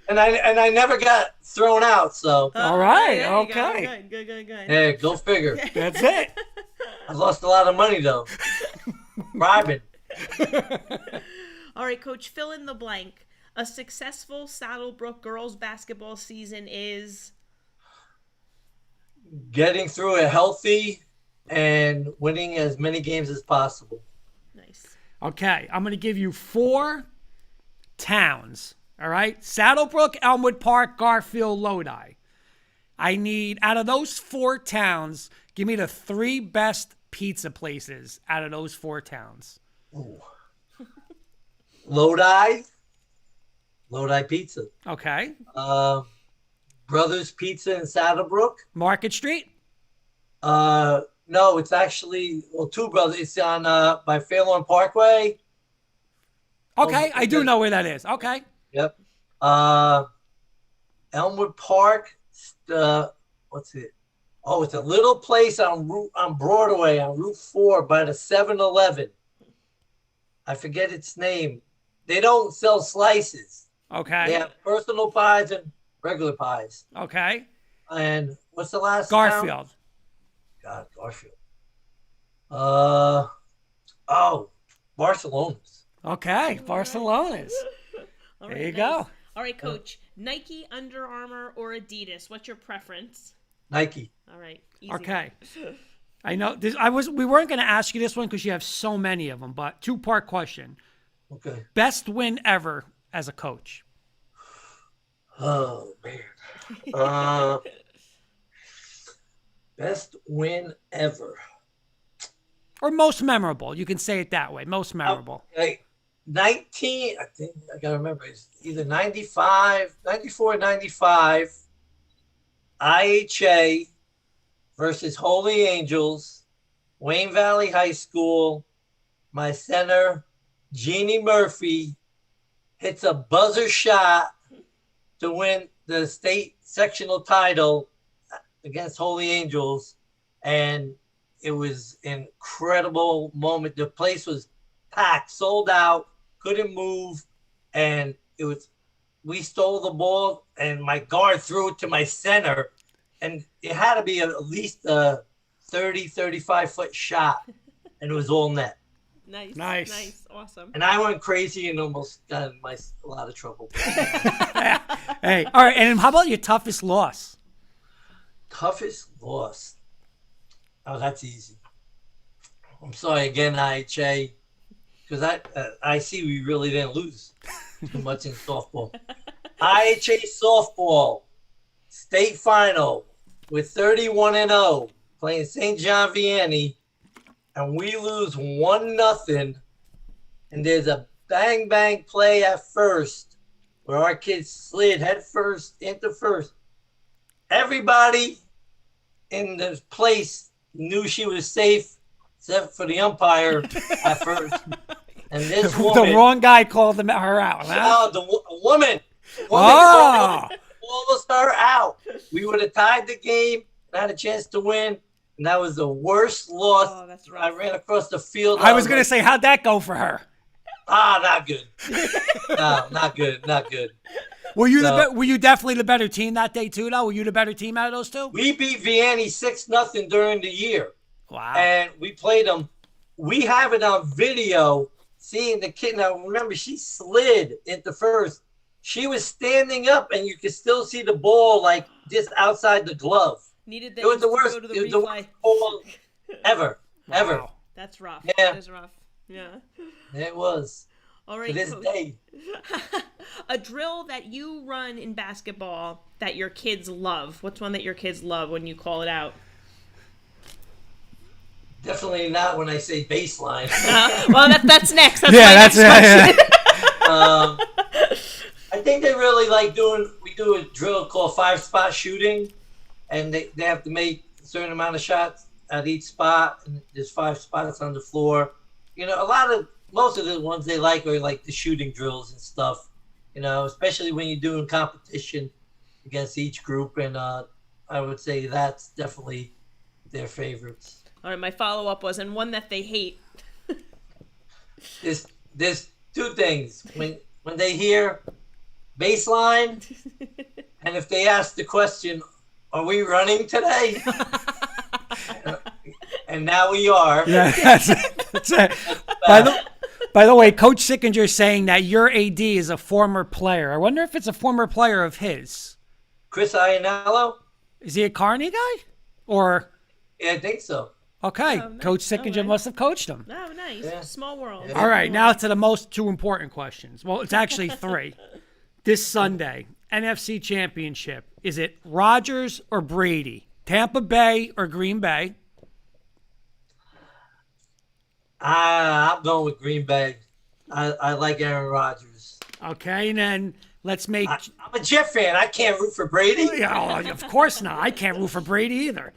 And I never got thrown out, so. All right. There you Okay. go. Good. Hey, go figure. That's it. I lost a lot of money though. Bribing. All right, Coach, fill in the blank. A successful Saddlebrook girls basketball season is Getting through it healthy and winning as many games as possible. nice. Okay. I'm going to give you 4 towns. All right. Saddlebrook, Elmwood Park, Garfield, Lodi. I need, out of those 4 towns, give me the 3 best pizza places out of those 4 towns. Ooh. Lodi Pizza. Okay. Brothers Pizza in Saddlebrook. Market Street? No, it's actually, well, 2 brothers. It's on by Fairlawn Parkway. Okay. I do know where that is. Okay. Yep. Elmwood Park. What's it? Oh, it's a little place on Broadway on Route 4 by the 7-Eleven. I forget its name. They don't sell slices. Okay. They have personal pies and regular pies. Okay. And what's the last town? Garfield. God, Garfield. Barcelona's. Okay. Barcelona's. All There right, you nice. go. All right, Coach. Nike, Under Armour, or Adidas? What's your preference? Nike. All right. Easy Okay. one. I know this. We weren't going to ask you this one because you have so many of them, but 2-part question. Okay. Best win ever as a coach. Oh, man. Best win ever. Or most memorable. You can say it that way. Most memorable. Okay. I think I gotta remember, it's either 94, 95, IHA versus Holy Angels, Wayne Valley High School. My center, Jeannie Murphy, hits a buzzer shot to win the state sectional title against Holy Angels, and it was an incredible moment. The place was packed, sold out, couldn't move, and we stole the ball, and my guard threw it to my center, and it had to be at least a 35-foot shot, and it was all net. Nice. Awesome. And I went crazy and almost got in a lot of trouble. Hey, all right. And how about your toughest loss? Toughest loss. Oh, that's easy. I'm sorry again, IHA, because I see we really didn't lose too much in softball. IHA softball state final with 31-0 playing St. John Vianney, and we lose 1-0. And there's a bang play at first where our kids slid head first into first. Everybody in the place knew she was safe, except for the umpire at first. And this woman, The wrong guy called her out. Huh? the woman Oh. almost her out. We would have tied the game and had a chance to win. And that was the worst loss. Oh, that's I rough. ran across the field. I was going to say, how'd that go for her? Not good. No, not good. Were you So- were you definitely the better team that day too, though? Were you the better team out of those two? We beat Vianney 6-0 during the year. Wow. And we played them. We have it on video, seeing the kid. Now, remember, she slid into first. She was standing up, and you could still see the ball, like, just outside the glove. Needed It was the worst. Go to the It was the replay. worst ball ever. Wow. That's rough. Yeah. That is rough. Yeah. It was. All To right. this Coach. day. A drill that you run in basketball that your kids love. What's one that your kids love when you call it out? Definitely not when I say baseline. Well, that's next. That's Yeah, my that's next question. yeah. think they really like we do a drill called 5-spot shooting, and they have to make a certain amount of shots at each spot, and there's 5 spots on the floor. You know, most of the ones they like are like the shooting drills and stuff, you know, especially when you're doing competition against each group. And I would say that's definitely their favorites. All right, my follow-up was, and one that they hate. There's 2 things. When they hear baseline, and if they ask the question, are we running today? And now we are. Yeah, that's it. By the way, Coach Sickinger is saying that your AD is a former player. I wonder if it's a former player of his. Chris Iannello? Is he a Kearney guy? Or Yeah, I think so. okay, Oh, nice. Coach Sickinger Okay. must have coached him. Oh, nice. Yeah. Small world. Yeah. All right, now to the 2 important questions. Well, it's actually 3. This Sunday, NFC Championship. Is it Rodgers or Brady? Tampa Bay or Green Bay? I'm going with Green Bay. I like Aaron Rodgers. Okay, and then let's make... I'm a Jet fan. I can't root for Brady. Yeah, of course not. I can't root for Brady either.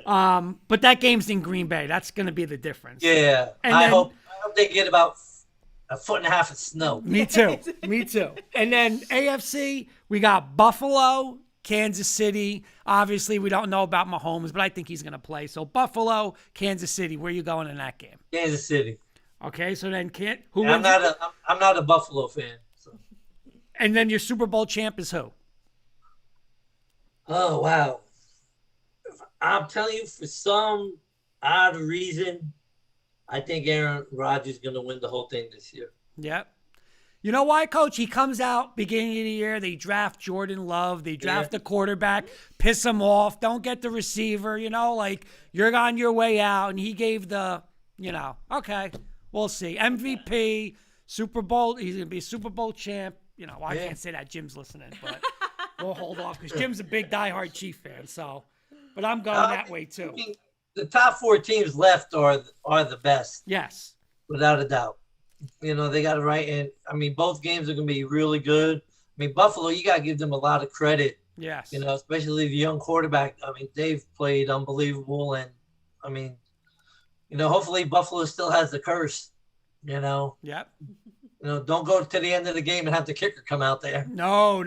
But that game's in Green Bay. That's going to be the difference. Yeah, And I then- hope they get about a foot and a half of snow. Me too. Me too. And then AFC, we got Buffalo, Kansas City. Obviously, we don't know about Mahomes, but I think he's going to play. So Buffalo, Kansas City. Where are you going in that game? Kansas City. Okay, so then I'm not a Buffalo fan. So. And then your Super Bowl champ is who? Oh wow! I'm telling you, for some odd reason, I think Aaron Rodgers is going to win the whole thing this year. Yep. You know why, Coach? He comes out beginning of the year. They draft Jordan Love. They draft the quarterback, piss him off. Don't get the receiver. You know, like you're on your way out. And he gave okay, we'll see. MVP, Super Bowl. He's going to be a Super Bowl champ. You know, I can't say that. Jim's listening, but we'll hold off because Jim's a big diehard Chief fan. So, but I'm going that way too. I mean, the top 4 teams left are the best, Yes. without a doubt. You know, they got it right. And, I mean, both games are going to be really good. I mean, Buffalo, you got to give them a lot of credit, Yes. you know, especially the young quarterback. I mean, they've played unbelievable. And, I mean, you know, hopefully Buffalo still has the curse, you know. Yep. You know, don't go to the end of the game and have the kicker come out there. No.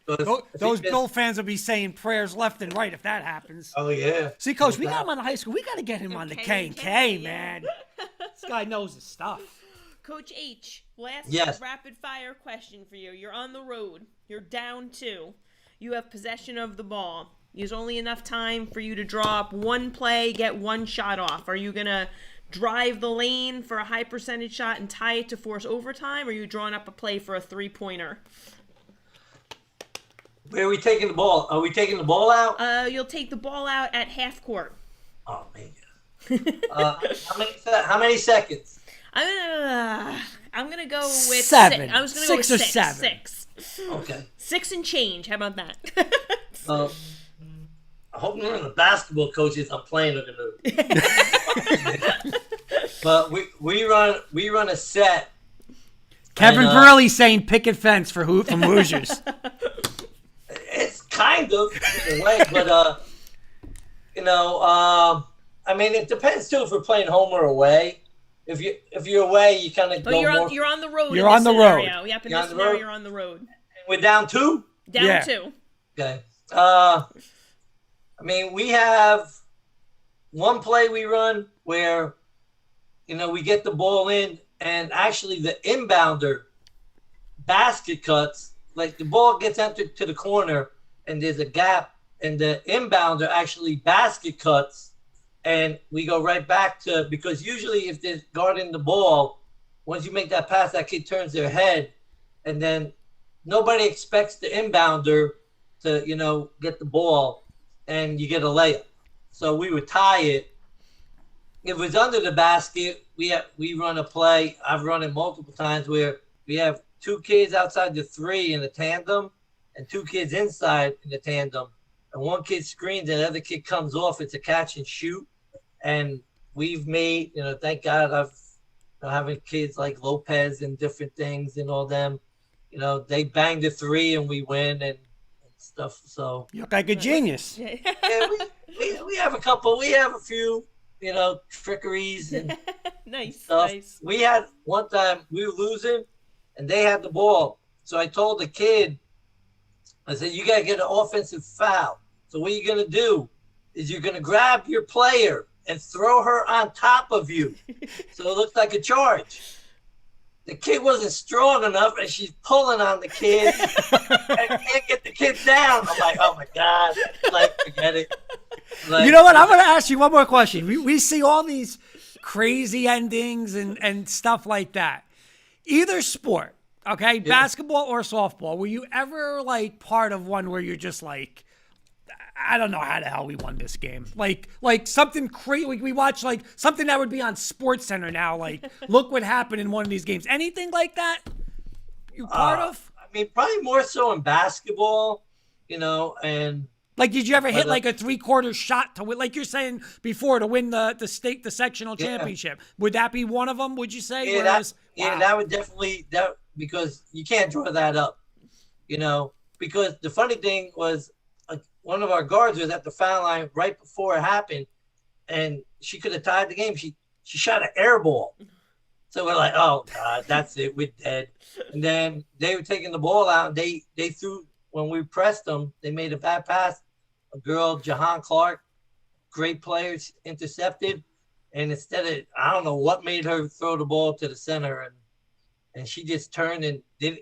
If Those he Bill missed- fans will be saying prayers left and right if that happens. Oh, yeah. See, Coach, No we got doubt. him on the high school. We got to get him on the K and K&K, K, yeah. man. This guy knows his stuff. Coach H, last Yes. rapid fire question for you. You're on the road. You're down 2. You have possession of the ball. There's only enough time for you to draw up one play, get one shot off. Are you going to drive the lane for a high percentage shot and tie it to force overtime, or are you drawing up a play for a 3-pointer? Where are we taking the ball? Are we taking the ball out? You'll take the ball out at half court. Oh, man. How many seconds? I'm gonna go with 7. 6. I was gonna Six go or with 7. 6. Okay. 6 and change. How about that? I hope none of the basketball coaches I'm playing are gonna. But we run a set. Kevin And, Burley saying picket fence from Hoosiers. It's kind of in a way, but I mean, it depends too if we're playing home or away. If you're away, you kind of Oh, go you're more. on. You're on the road. You're in on this the road. scenario. Yep. In You're this on the scenario, road? you're on the road. We're down 2. Down Yeah. 2. Okay. I mean, we have one play we run where, we get the ball in, and actually the inbounder basket cuts, like the ball gets entered to the corner, and there's a gap, and the inbounder actually basket cuts, and we go right back to, because usually if they're guarding the ball, once you make that pass, that kid turns their head, and then nobody expects the inbounder to, get the ball, and you get a layup. So we would tie it. If it's under the basket, we run a play. I've run it multiple times where we have 2 kids outside the 3 in a tandem and 2 kids inside in the tandem. And one kid screens and the other kid comes off. It's a catch and shoot. And we've made, thank God having kids like Lopez and different things and all them, they banged a three and we win and stuff. So You look like a genius. yeah, we have a few, trickeries and Nice, stuff. nice. We had one time we were losing and they had the ball. So I told the kid, I said, you got to get an offensive foul. So what you're going to do is you're going to grab your player and throw her on top of you. So it looks like a charge. The kid wasn't strong enough, and she's pulling on the kid and can't get the kid down. I'm like, oh, my God. Like, forget it. Like, You know what? I'm going to ask you one more question. We see all these crazy endings and stuff like that. Either sport, okay, basketball or softball, were you ever, like, part of one where you're just like, I don't know how the hell we won this game. Like something crazy. We watch like something that would be on Sports Center now. Like, look what happened in one of these games. Anything like that? You part of? I mean, probably more so in basketball, and Like, did you ever hit like a 3/4 shot to win? Like you're saying before, to win the sectional championship. Would that be one of them? Would you say? yeah, that would definitely because you can't draw that up, because the funny thing was. One of our guards was at the foul line right before it happened, and she could have tied the game. She shot an air ball. So we're like, oh, God, that's it. We're dead. And then they were taking the ball out, and they threw, when we pressed them, they made a bad pass. A girl, Jahan Clark, great player, intercepted. And instead of, I don't know what made her throw the ball to the center, and she just turned and didn't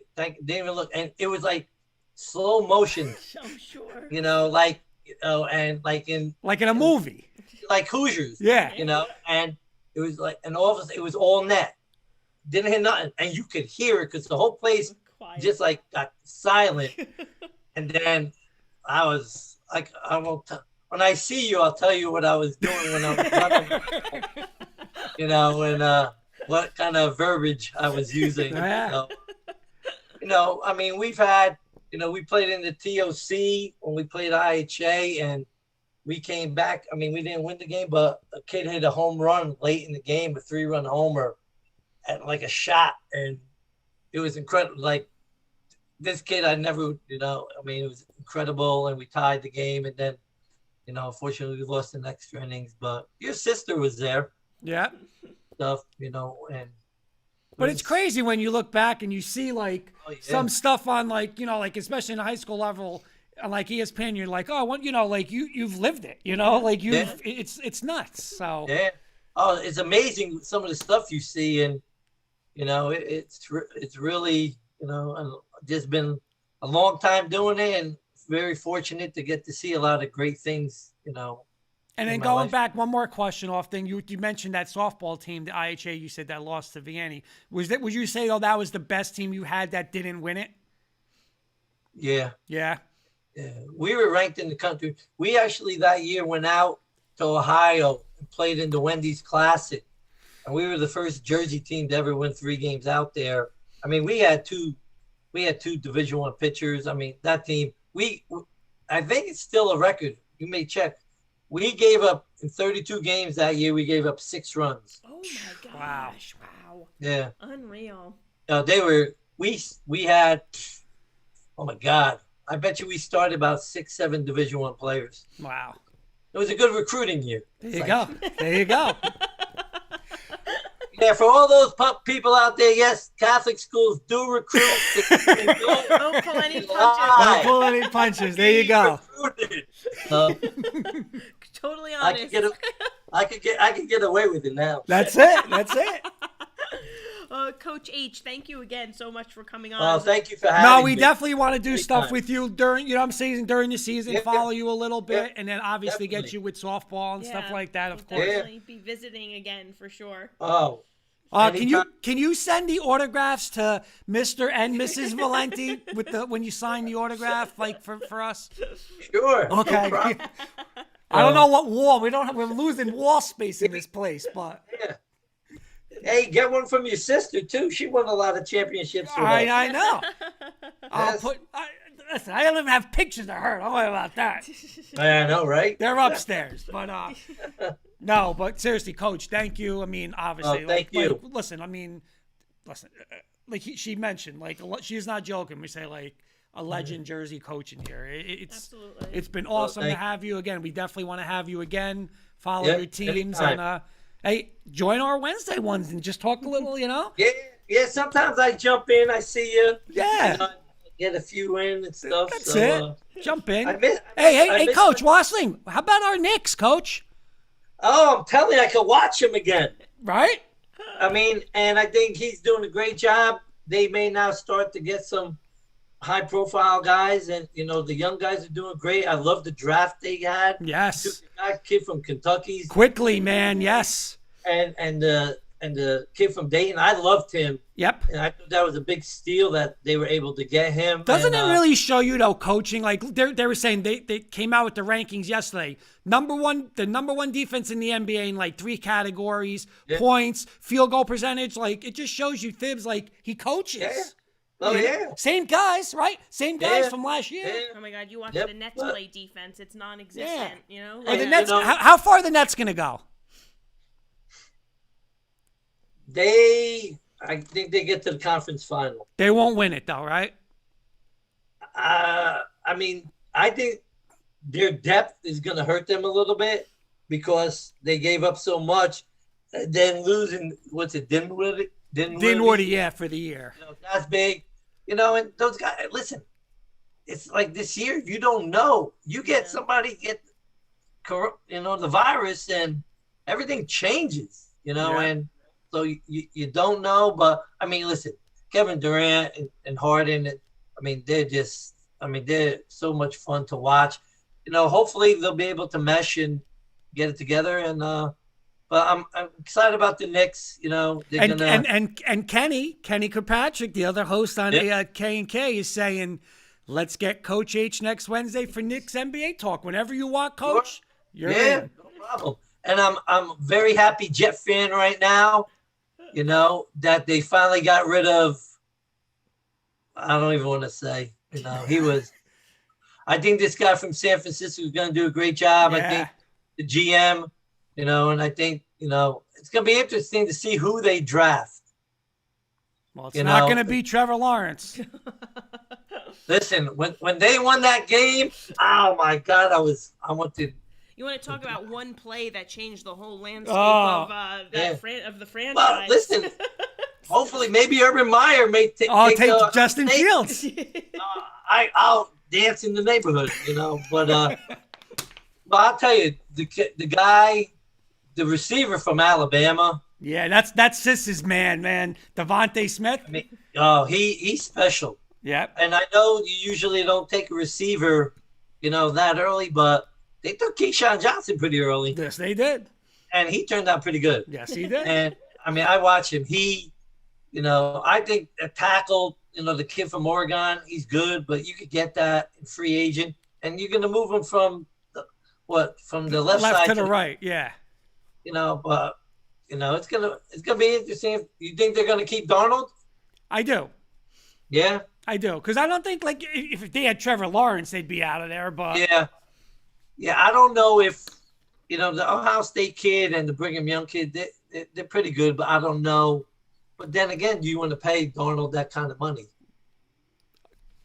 even look. And it was like, slow motion, I'm sure. and like in a movie, like Hoosiers, yeah, and it was like an office. It was all net, didn't hear nothing, and you could hear it because the whole place Quiet. just like got silent. And then I was like, when I see you, I'll tell you what I was doing when I was running, and what kind of verbiage I was using. Yeah. I mean, we've had. We played in the TOC when we played IHA, and we came back. I mean, we didn't win the game, but a kid hit a home run late in the game, a 3-run homer at like a shot, and it was incredible. Like, this kid, I never, it was incredible, and we tied the game, and then, unfortunately, we lost in extra innings, but your sister was there. Yeah. Stuff, and But it's crazy when you look back and you see like some stuff on like, like especially in the high school level on like ESPN, you're like, oh, like you've lived it, like it's nuts. So yeah. Oh, it's amazing some of the stuff you see, and it's really just been a long time doing it, and very fortunate to get to see a lot of great things, And then going back, one more question off thing. You mentioned that softball team, the IHA, you said that lost to Vianney. Would you say, though, that was the best team you had that didn't win it? Yeah. Yeah. Yeah. We were ranked in the country. We actually that year went out to Ohio and played in the Wendy's Classic. And we were the first Jersey team to ever win 3 games out there. I mean, we had two Division I pitchers. I mean, that team, I think it's still a record. You may check. We gave up in 32 games that year. We gave up 6 runs. Oh my gosh! Wow. Yeah. Unreal. We had. Oh my God! I bet you we started about 6-7 Division I players. Wow. It was a good recruiting year. There you go. Yeah, for all those people out there, yes, Catholic schools do recruit. Don't pull any punches. Don't pull any punches. There you go. Totally honest. I could get away with it now. That's it. Coach H, thank you again so much for coming on. Thank you for having me. No, we definitely want to do stuff with you during, during the season, follow you a little bit, and then obviously get you with softball and stuff like that, of course. Definitely be visiting again for sure. Oh. Can you send the autographs to Mr. and Mrs. Valenti when you sign the autograph, like for us? Sure. Okay. No I don't know what wall we're losing wall space in this place, but yeah. Hey, get one from your sister too. She won a lot of championships. I know. Yes. Listen, I don't even have pictures of her. Don't worry about that. I know, right? They're upstairs, but no. But seriously, Coach, thank you. I mean, obviously, thank you. Listen, she mentioned, like she's not joking. We say like a legend Jersey coach in here. Absolutely. It's been awesome to have you again. We definitely want to have you again. Follow your teams and hey, join our Wednesday ones and just talk a little. Yeah. Sometimes I jump in. I see you. Yeah. Get a few in and stuff. That's so, it. Jump in. I Hey, Coach Wasling. How about our Knicks, Coach? Oh, I'm telling you, I could watch him again. Right? I mean, and I think he's doing a great job. They may now start to get some high-profile guys, and the young guys are doing great. I love the draft they had. Yes. That kid from Kentucky. Quickly, man. Yes. And the kid from Dayton. I loved him. Yep. And I thought that was a big steal that they were able to get him. Doesn't it really show you though, coaching? Like they were saying, they came out with the rankings yesterday. The number one defense in the NBA in like 3 categories: points, field goal percentage. Like it just shows you Thibs, like he coaches. Yeah. Oh yeah. Same guys, right? Same guys from last year. Yeah. Oh my God, you watch the Nets play defense; it's non-existent. Are the Nets? How far are the Nets gonna go? I think they get to the conference final. They won't win it though, right? I mean, I think their depth is going to hurt them a little bit because they gave up so much. Then losing, Dinwiddie? Dinwiddie, yeah, for the year. That's big. And those guys, listen, it's like this year, you don't know. You get somebody the virus and everything changes, and so you don't know. But, I mean, listen, Kevin Durant and Harden, they're so much fun to watch. Hopefully they'll be able to mesh and get it together. And but I'm excited about the Knicks. And Kenny Kirkpatrick, the other host on K&K, is saying, let's get Coach H next Wednesday for Knicks NBA talk. Whenever you want, Coach, you're in. No problem. And I'm very happy Jet fan right now. That they finally got rid of. I don't even want to say. He was. I think this guy from San Francisco is going to do a great job. Yeah. I think the GM, and I think it's going to be interesting to see who they draft. Well, it's not going to be Trevor Lawrence. Listen, when they won that game, oh my God, I wanted. You want to talk about one play that changed the whole landscape of the franchise? Well, listen. Hopefully, maybe Urban Meyer may take Justin Fields. I'll dance in the neighborhood, But I'll tell you, the guy, the receiver from Alabama. Yeah, that's Sis's man. Devontae Smith. He's special. Yeah. And I know you usually don't take a receiver, that early, but they took Keyshawn Johnson pretty early. Yes, they did. And he turned out pretty good. Yes, he did. And, I watch him. I think a tackle, the kid from Oregon, he's good, but you could get that in free agent. And you're going to move him from the left side to the right, yeah. But, it's gonna be interesting. You think they're going to keep Darnold? I do. Yeah? I do. Because I don't think, like, if they had Trevor Lawrence, they'd be out of there, but... Yeah, I don't know if, the Ohio State kid and the Brigham Young kid, they're pretty good, but I don't know. But then again, do you want to pay Darnold that kind of money?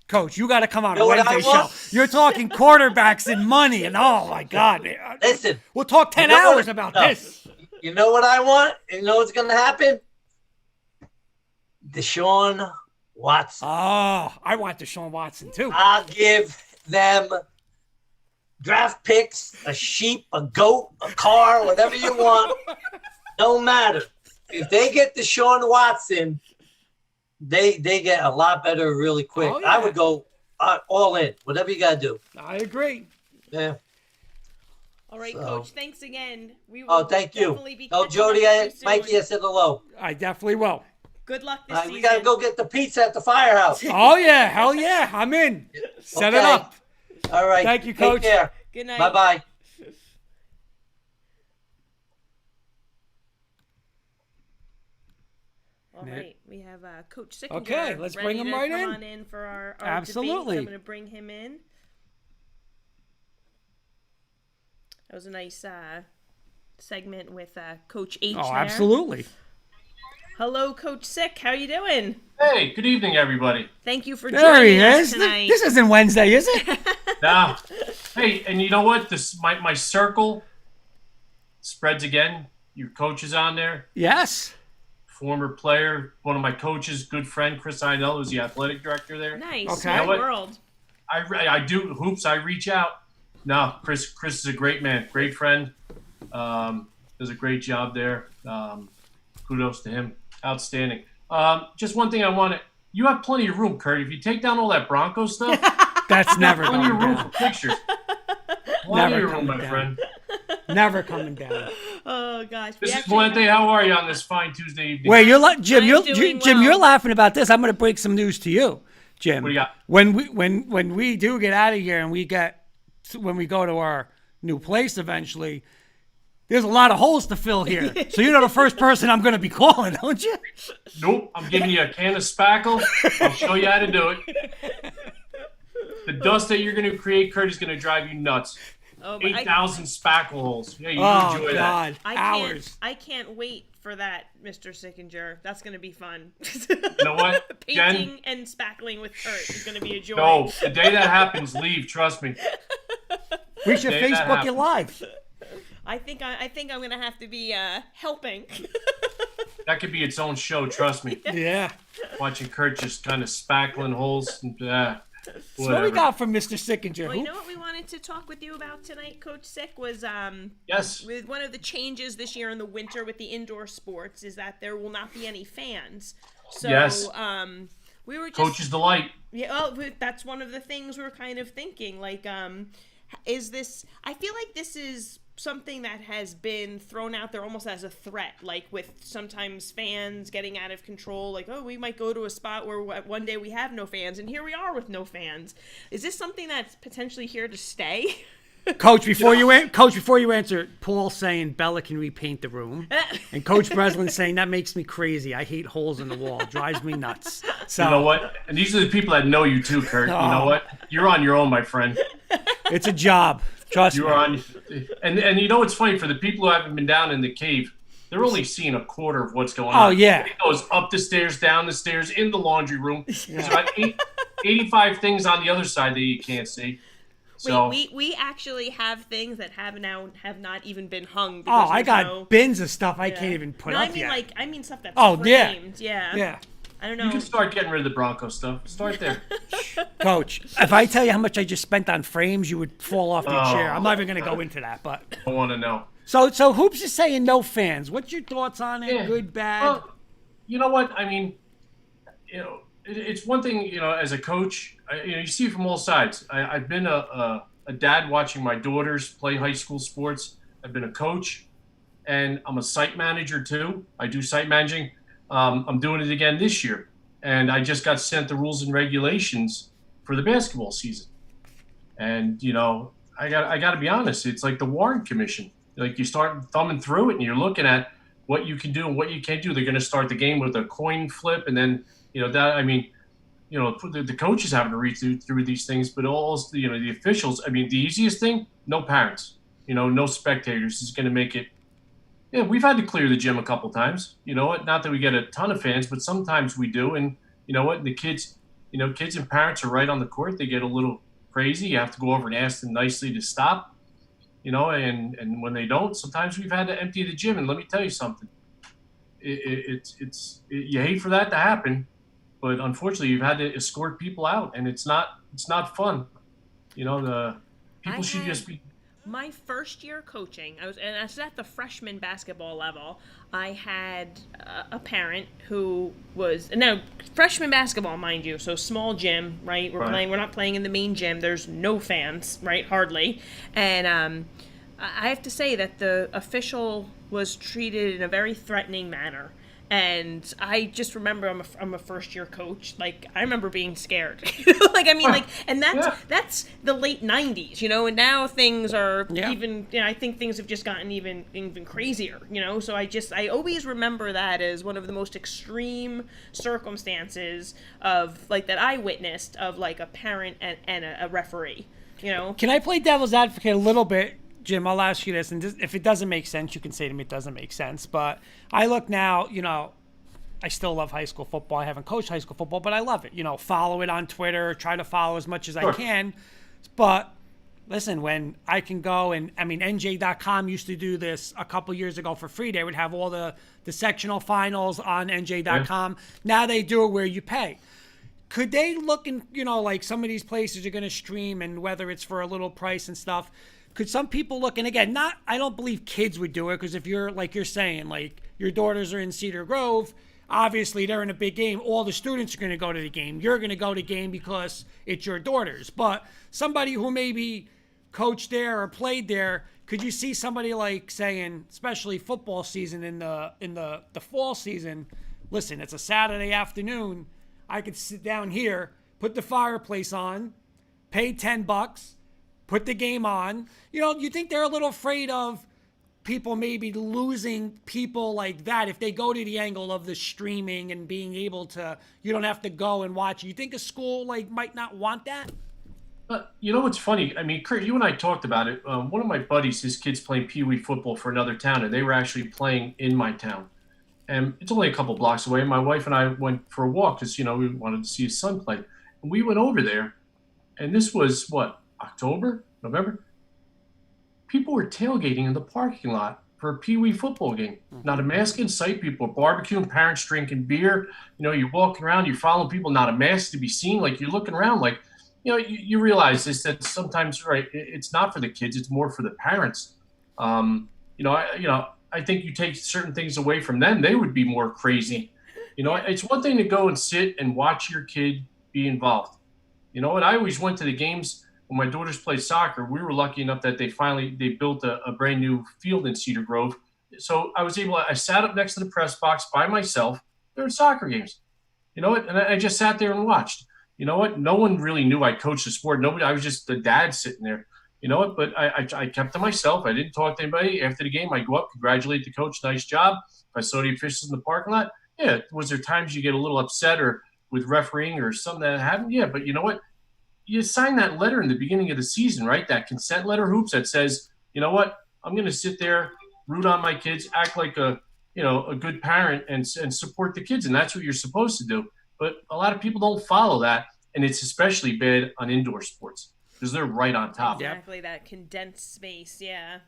Coach, you got to come on a Wednesday show. You're talking quarterbacks and money, and oh, my God. Listen. We'll talk 10 hours about this. You know what I want? You know what's going to happen? Deshaun Watson. Oh, I want Deshaun Watson, too. I'll give them draft picks, a sheep, a goat, a car, whatever you want. Don't matter. If they get Deshaun Watson, they get a lot better really quick. Oh, yeah. I would go all in, whatever you got to do. I agree. Yeah. All right, Coach. Thanks again. We will thank you. Be oh, Jody, Mikey, I said hello. I definitely will. Good luck this season. We got to go get the pizza at the firehouse. Oh, yeah. Hell yeah. I'm in. Set it up. All right. Thank you, Coach. Take care. Good night. Bye-bye. All right, we have Coach Sickinger. Okay, let's bring him right in. Come on in for our Absolutely. debate. I'm going to bring him in. That was a nice segment with Coach H. Oh, there. absolutely. Hello, Coach Sick. How you doing? Hey, good evening, everybody. Thank you for There he joining us is. tonight. This isn't Wednesday, is it? Nah. Hey, and you know what? This my circle spreads again. Your coach is on there. Yes. Former player, one of my coaches, good friend, Chris Einel, who's the athletic director there. Nice. Okay. Small You know what? world. I do hoops. I reach out. No, Chris is a great man, great friend. Does a great job there. Kudos to him. Outstanding. Just one thing I wanted. You have plenty of room, Kurt. If you take down all that Broncos stuff, That's never plenty of coming room down. for pictures. Plenty Never of room, coming my down. friend. Never coming down. Oh gosh. We This is actually Valente. How are you on this fine Tuesday evening? Wait, Jim. I'm doing Jim. well. You're laughing about this. I'm going to break some news to you, Jim. What do you got? When we do get out of here and when we go to our new place eventually, there's a lot of holes to fill here. So you know the first person I'm going to be calling, don't you? Nope. I'm giving you a can of spackle. I'll show you how to do it. The dust that you're going to create, Kurt, is going to drive you nuts. Oh, but 8,000 spackle holes. Yeah, you Oh enjoy that. God, I hours. can't wait for that, Mr. Sickinger. That's going to be fun. You know what, Painting Jen? and spackling with Kurt is going to be a joy. No, the day that happens, leave. Trust me. We should Day that Facebook you happens. live. I think I'm going to have to be helping. That could be its own show. Trust me. Yeah. Watching Kurt just kind of spackling holes. And, So what whatever. we got from Mr. Sickinger? Well, you know what we wanted to talk with you about tonight, Coach Sick, was Yes. with one of the changes this year in the winter with the indoor sports is that there will not be any fans. So Yes. we were just Coach's delight. yeah, well, that's one of the things we're kind of thinking. Like, is this? I feel like this is something that has been thrown out there almost as a threat. Like with sometimes fans getting out of control. Like, oh, we might go to a spot where one day we have no fans, and here we are with no fans. Is this something that's potentially here to stay? Coach, before you answer, Paul's saying Bella can repaint the room, and Coach Breslin's saying that makes me crazy. I hate holes in the wall. Drives me nuts. So You know what? And these are the people that know you too, Kurt. You know what? You're on your own, my friend. it's a job. Trust me. You're on. And you know what's funny? For the people who haven't been down in the cave, they're only seeing a quarter of what's going on. Oh, yeah. It goes up the stairs, down the stairs, in the laundry room. There's about 85 things on the other side that you can't see. So, we actually have things that have not even been hung. Oh, Because I there's got no, bins of stuff I yeah. can't even put no, up I mean yet. I mean stuff that's Oh, yeah. framed. Yeah. Yeah. I don't you know. can start getting rid of the Bronco stuff. Start there. Coach, if I tell you how much I just spent on frames, you would fall off your Oh. chair. I'm not even going to go into that. But I want to know. so Hoops is saying no fans. What's your thoughts on it? Yeah. Good, bad? Well, you know what? I mean, it's one thing, as a coach, you see from all sides. I've been a dad watching my daughters play high school sports. I've been a coach, and I'm a site manager too. I do site managing. I'm doing it again this year, and I just got sent the rules and regulations for the basketball season. And I got to be honest. It's like the Warren Commission. Like you start thumbing through it, and you're looking at what you can do and what you can't do. They're going to start the game with a coin flip, and then the coaches having to read through these things, but also the officials. I mean, the easiest thing: no parents, no spectators is going to make it. Yeah, we've had to clear the gym a couple times. You know what? Not that we get a ton of fans, but sometimes we do. And you know what? The kids, kids and parents are right on the court. They get a little crazy. You have to go over and ask them nicely to stop. And when they don't, sometimes we've had to empty the gym. And let me tell you something. You hate for that to happen, but unfortunately, you've had to escort people out, and it's not fun. The people should just be. My first year coaching, I was at the freshman basketball level. I had a parent who was freshman basketball, mind you, so small gym, right? We're not playing in the main gym. There's no fans, right? Hardly, and I have to say that the official was treated in a very threatening manner. And I just remember I'm a first year coach. Like I remember being scared. And that's the late '90s, and now things are even. I think things have just gotten even crazier, So I always remember that as one of the most extreme circumstances of that I witnessed of a parent and a referee, Can I play devil's advocate a little bit? Jim, I'll ask you this, and if it doesn't make sense, you can say to me it doesn't make sense. But I look now, I still love high school football. I haven't coached high school football, but I love it. Follow it on Twitter, try to follow as much as I can. But listen, when I can go and, NJ.com used to do this a couple years ago for free. They would have all the sectional finals on NJ.com. Yeah. Now they do it where you pay. Could they look in, like some of these places are going to stream, and whether it's for a little price and stuff, could some people look, and again, I don't believe kids would do it, because if you're, like you're saying, like your daughters are in Cedar Grove, obviously they're in a big game. All the students are going to go to the game. You're going to go to the game because it's your daughters. But somebody who maybe coached there or played there, could you see somebody like saying, especially football season in the fall season, listen, it's a Saturday afternoon. I could sit down here, put the fireplace on, pay $10, put the game on. You think they're a little afraid of people maybe losing people like that if they go to the angle of the streaming and being able to, you don't have to go and watch. You think a school might not want that? What's funny? Kurt, you and I talked about it. One of my buddies, his kids playing Pee Wee football for another town, and they were actually playing in my town. And it's only a couple blocks away. My wife and I went for a walk because, we wanted to see his son play. And we went over there, and this was, October, November? People were tailgating in the parking lot for a Pee Wee football game. Not a mask in sight. People are barbecuing, parents drinking beer. You're walking around, you're following people, not a mask to be seen. Like, you're looking around like, you realize this, that sometimes, right, it's not for the kids, it's more for the parents. I think you take certain things away from them, they would be more crazy. It's one thing to go and sit and watch your kid be involved. I always went to the games when my daughters played soccer. We were lucky enough that they built a brand new field in Cedar Grove. So I sat up next to the press box by myself during soccer games. And I just sat there and watched. No one really knew I coached the sport. I was just the dad sitting there. But I kept to myself. I didn't talk to anybody. After the game, I go up, congratulate the coach, nice job. If I saw the officials in the parking lot, yeah, was there times you get a little upset or with refereeing or something that happened? Yeah, but you know what? You sign that letter in the beginning of the season, right? That consent letter, Hoops, that says, I'm going to sit there, root on my kids, act like a good parent and support the kids. And that's what you're supposed to do. But a lot of people don't follow that. And it's especially bad on indoor sports because they're right on top. Exactly, that condensed space. Yeah.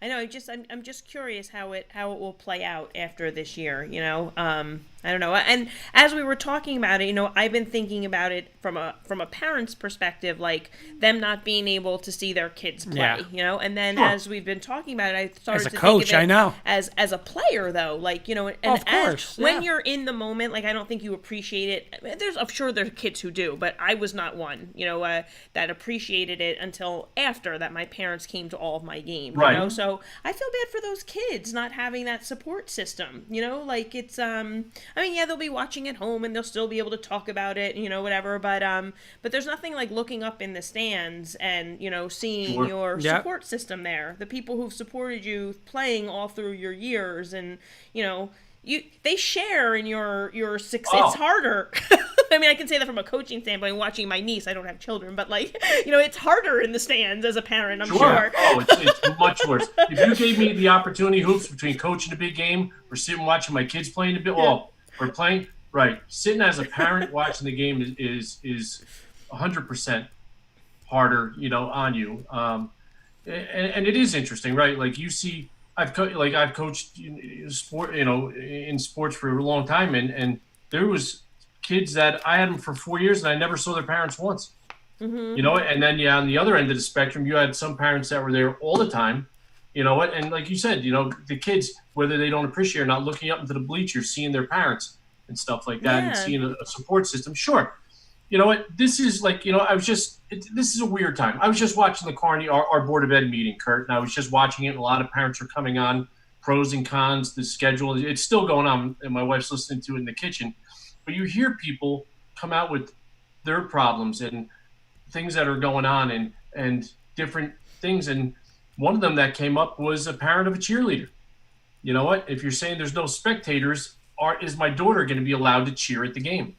I know. I'm just curious how it will play out after this year. I don't know. And as we were talking about it, I've been thinking about it from a parent's perspective, like them not being able to see their kids play. Yeah. And then as we've been talking about it, I started as a to coach, think of it I know. as a player though, and of course, when you're in the moment, I don't think you appreciate it. I'm sure there's kids who do, but I was not one, that appreciated it until after that my parents came to all of my games. Right. So I feel bad for those kids not having that support system. It's they'll be watching at home and they'll still be able to talk about it, whatever. But there's nothing like looking up in the stands and seeing your support system there. The people who've supported you playing all through your years, and they share in your success. Oh. It's harder. I can say that from a coaching standpoint, watching my niece. I don't have children, but it's harder in the stands as a parent, I'm sure. Oh, it's much worse. If you gave me the opportunity, Hoops, between coaching a big game or sitting watching my kids playing a bit, or playing, right, sitting as a parent watching the game is 100% harder, on you. And it is interesting, right? Like you see, I've coached sport, in sports for a long time, and there was kids that I had them for 4 years and I never saw their parents once. Mm-hmm. And then on the other end of the spectrum, you had some parents that were there all the time. And like you said, the kids, whether they don't appreciate it or not, looking up into the bleachers, seeing their parents and stuff like that, and seeing a support system. Sure. This is this is a weird time. I was just watching the Carney, our Board of Ed meeting, Kurt, and I was just watching it, and a lot of parents are coming on, pros and cons, the schedule. It's still going on, and my wife's listening to it in the kitchen. But you hear people come out with their problems and things that are going on and different things. And one of them that came up was a parent of a cheerleader. You know what? If you're saying there's no spectators, is my daughter going to be allowed to cheer at the game?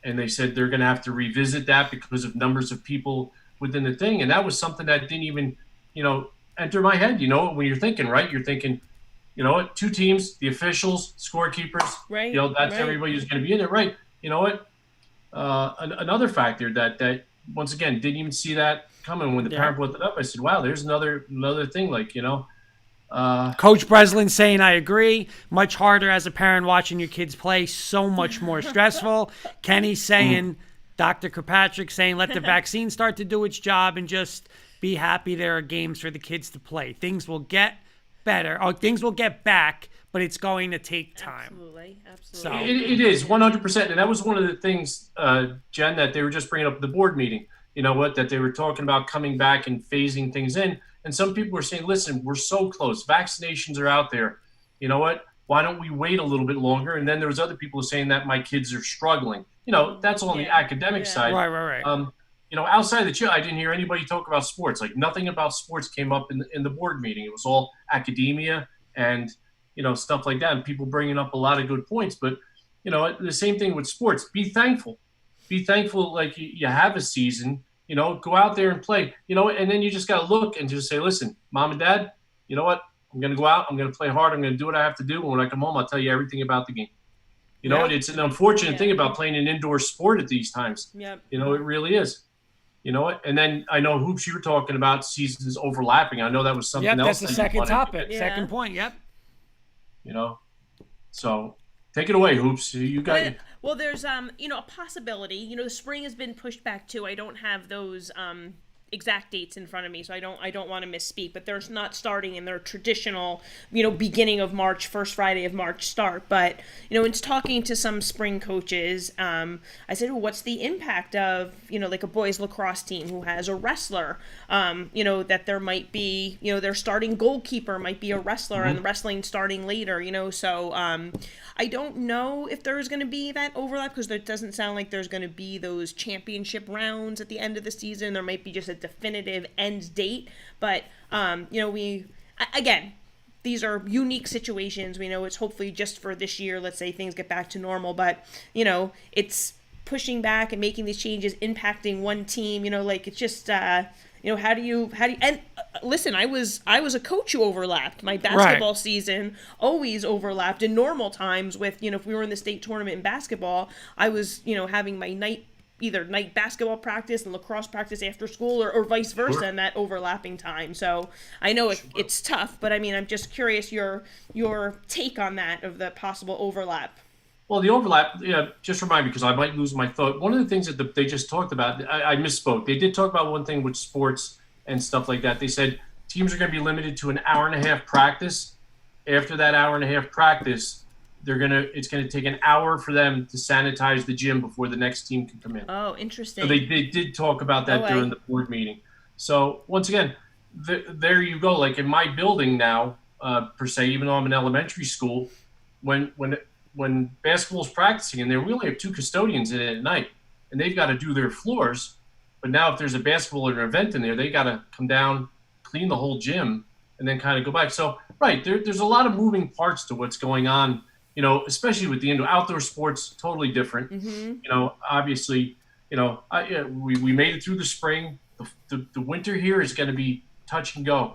And they said they're going to have to revisit that because of numbers of people within the thing. And that was something that didn't even, enter my head. When you're thinking, right? You're thinking, You know what? 2 teams, the officials, scorekeepers. Right. You know, that's right. everybody who's going to be in there, right? You know what? Another factor that once again didn't even see that coming when the parent brought it up. I said, "Wow, there's another thing." Like, you know, Coach Breslin saying, I agree. Much harder as a parent watching your kids play. So much more stressful. Kenny saying, Dr. Kirkpatrick saying, let the vaccine start to do its job and just be happy there are games for the kids to play. Things will get better. Or things will get back, but it's going to take time. Absolutely. So it is 100%. And that was one of the things, Jen, that they were just bringing up at the board meeting. You know what? That they were talking about coming back and phasing things in. And some people were saying, listen, we're so close. Vaccinations are out there. You know what? Why don't we wait a little bit longer? And then there was other people saying that my kids are struggling. You know, that's on the academic side. Right. You know, outside of the chill, I didn't hear anybody talk about sports. Like, nothing about sports came up in the board meeting. It was all academia and, you know, stuff like that. And people bringing up a lot of good points. But, you know, the same thing with sports. Be thankful. Be thankful, like, you have a season. You know, go out there and play, you know, and then you just got to look and just say, listen, Mom and Dad, you know what? I'm going to go out. I'm going to play hard. I'm going to do what I have to do. And when I come home, I'll tell you everything about the game. You know, and it's an unfortunate thing about playing an indoor sport at these times. Yep. You know, it really is. You know what? And then I know, Hoops, you were talking about seasons overlapping. I know that was something else. That's the second topic. Yeah. Second point. Yep. You know, so take it away, Hoops. You got it. Well, there's you know, a possibility. You know, the spring has been pushed back too. I don't have those exact dates in front of me, so I don't want to misspeak. But they're not starting in their traditional, you know, beginning of March, first Friday of March start. But you know, in talking to some spring coaches, I said, well, what's the impact of, you know, like a boys lacrosse team who has a wrestler? You know, that there might be, you know, their starting goalkeeper might be a wrestler, and the wrestling starting later. You know, so I don't know if there's going to be that overlap, because it doesn't sound like there's going to be those championship rounds at the end of the season. There might be just a definitive end date. But, you know, again, these are unique situations. We know it's hopefully just for this year. Let's say things get back to normal. But, you know, it's pushing back and making these changes impacting one team. You know, like, it's just... you know, how do you and listen, I was a coach who overlapped. My basketball season always overlapped in normal times with, you know, if we were in the state tournament in basketball, I was, you know, having my either night basketball practice and lacrosse practice after school, or vice versa in that overlapping time. So I know it's tough, but I mean, I'm just curious your take on that, of the possible overlap. Well, the overlap, just remind me, because I might lose my thought. One of the things that they just talked about, I misspoke. They did talk about one thing with sports and stuff like that. They said teams are going to be limited to an hour and a half practice. After that hour and a half practice, it's going to take an hour for them to sanitize the gym before the next team can come in. Oh, interesting. So they did talk about that during the board meeting. So once again, there you go. Like in my building now, per se, even though I'm in elementary school, when basketball's practicing in there, we only have 2 custodians in it at night, and they've got to do their floors. But now if there's a basketball or an event in there, they got to come down, clean the whole gym, and then kind of go back. So, right, there's a lot of moving parts to what's going on, you know, especially with the outdoor sports, totally different. You know, obviously, you know, we made it through the spring. The winter here is going to be touch and go.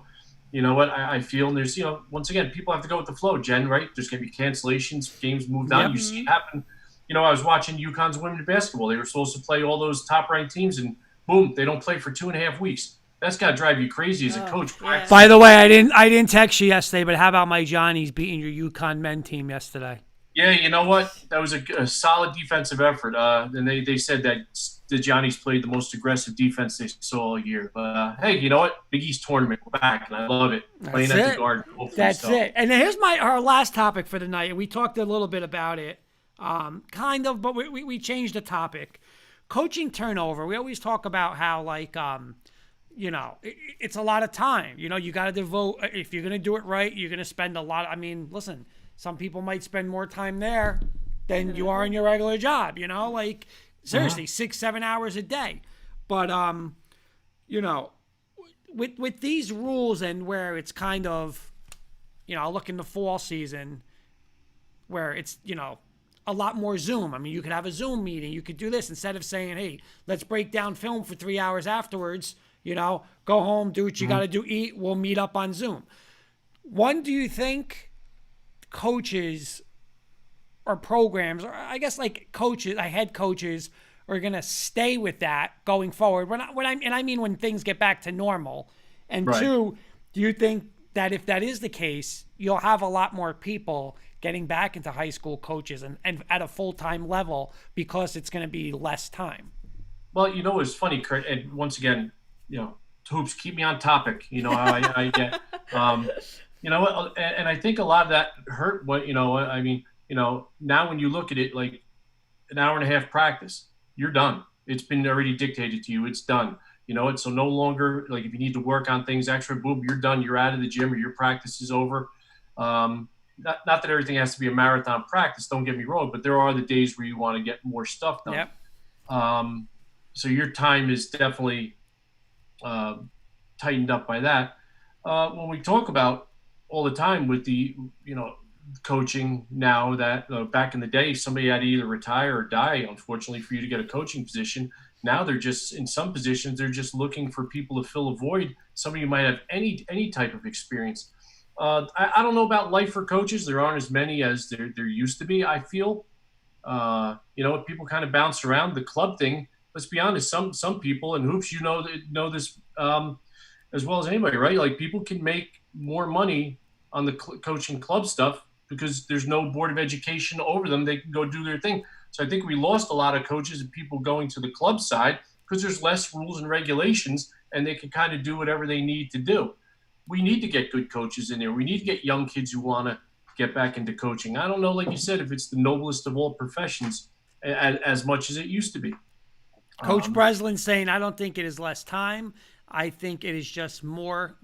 You know what I feel, and there's, you know, once again, people have to go with the flow, Jen, right? There's going to be cancellations, games moved on. You see it happen. You know, I was watching UConn's women's basketball. They were supposed to play all those top-ranked teams, and boom, they don't play for 2.5 weeks. That's got to drive you crazy as a coach. Yeah. By the way, I didn't text you yesterday, but how about my Johnnies beating your UConn men team yesterday? Yeah, you know what? That was a solid defensive effort. And they said that the Johnnies played the most aggressive defense they saw all year. But, hey, you know what? Big East tournament, we're back, and I love it. Playing at the Garden. That's it. And here's our last topic for the night. We talked a little bit about it, kind of, but we changed the topic. Coaching turnover. We always talk about how, like, you know, it's a lot of time. You know, you got to devote, if you're going to do it right, you're going to spend a lot. I mean, listen, some people might spend more time there than you are in your regular job, you know, like, seriously, 6-7 hours a day. But, you know, with these rules, and where it's kind of, you know, I'll look in the fall season where it's, you know, a lot more Zoom. I mean, you could have a Zoom meeting. You could do this instead of saying, hey, let's break down film for 3 hours afterwards. You know, go home, do what you got to do, eat. We'll meet up on Zoom. One, do you think coaches or programs, or I guess like coaches, head coaches are going to stay with that going forward. I mean when things get back to normal. And Right. two, do you think that if that is the case, you'll have a lot more people getting back into high school coaches and at a full-time level because it's going to be less time? Well, you know, it's funny, Kurt, and once again, you know, hoops, keep me on topic. You know, how I get, you know, and I think a lot of that hurt. What, you know, I mean, you know, now when you look at it, like an hour and a half practice, you're done. It's been already dictated to you. It's done. You know, it's so no longer like if you need to work on things extra, boom, you're done. You're out of the gym or your practice is over. Not that everything has to be a marathon practice. Don't get me wrong, but there are the days where you want to get more stuff done. Yep. So your time is definitely tightened up by that. When we talk about all the time with the, you know, coaching now that back in the day, somebody had to either retire or die, unfortunately, for you to get a coaching position. Now they're just, in some positions, they're just looking for people to fill a void, somebody who might have any type of experience. I don't know about life for coaches. There aren't as many as there used to be, I feel. You know, people kind of bounce around. The club thing, let's be honest, some people, and hoops, you know this as well as anybody, right? Like people can make more money on the coaching club stuff because there's no board of education over them. They can go do their thing. So I think we lost a lot of coaches and people going to the club side because there's less rules and regulations and they can kind of do whatever they need to do. We need to get good coaches in there. We need to get young kids who want to get back into coaching. I don't know, like you said, if it's the noblest of all professions as much as it used to be. Coach Breslin saying, I don't think it is less time. I think it is just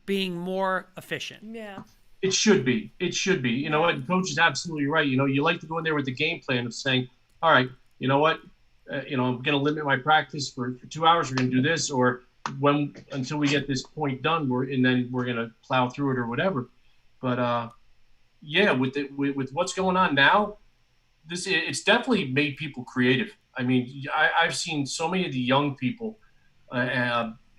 being more efficient. Yeah. It should be. It should be. You know what? Coach is absolutely right. You know, you like to go in there with the game plan of saying, all right, you know what? You know, I'm going to limit my practice for 2 hours. We're going to do this, or until we get this point done, and then we're going to plow through it or whatever. But yeah, with what's going on now, it's definitely made people creative. I mean, I've seen so many of the young people,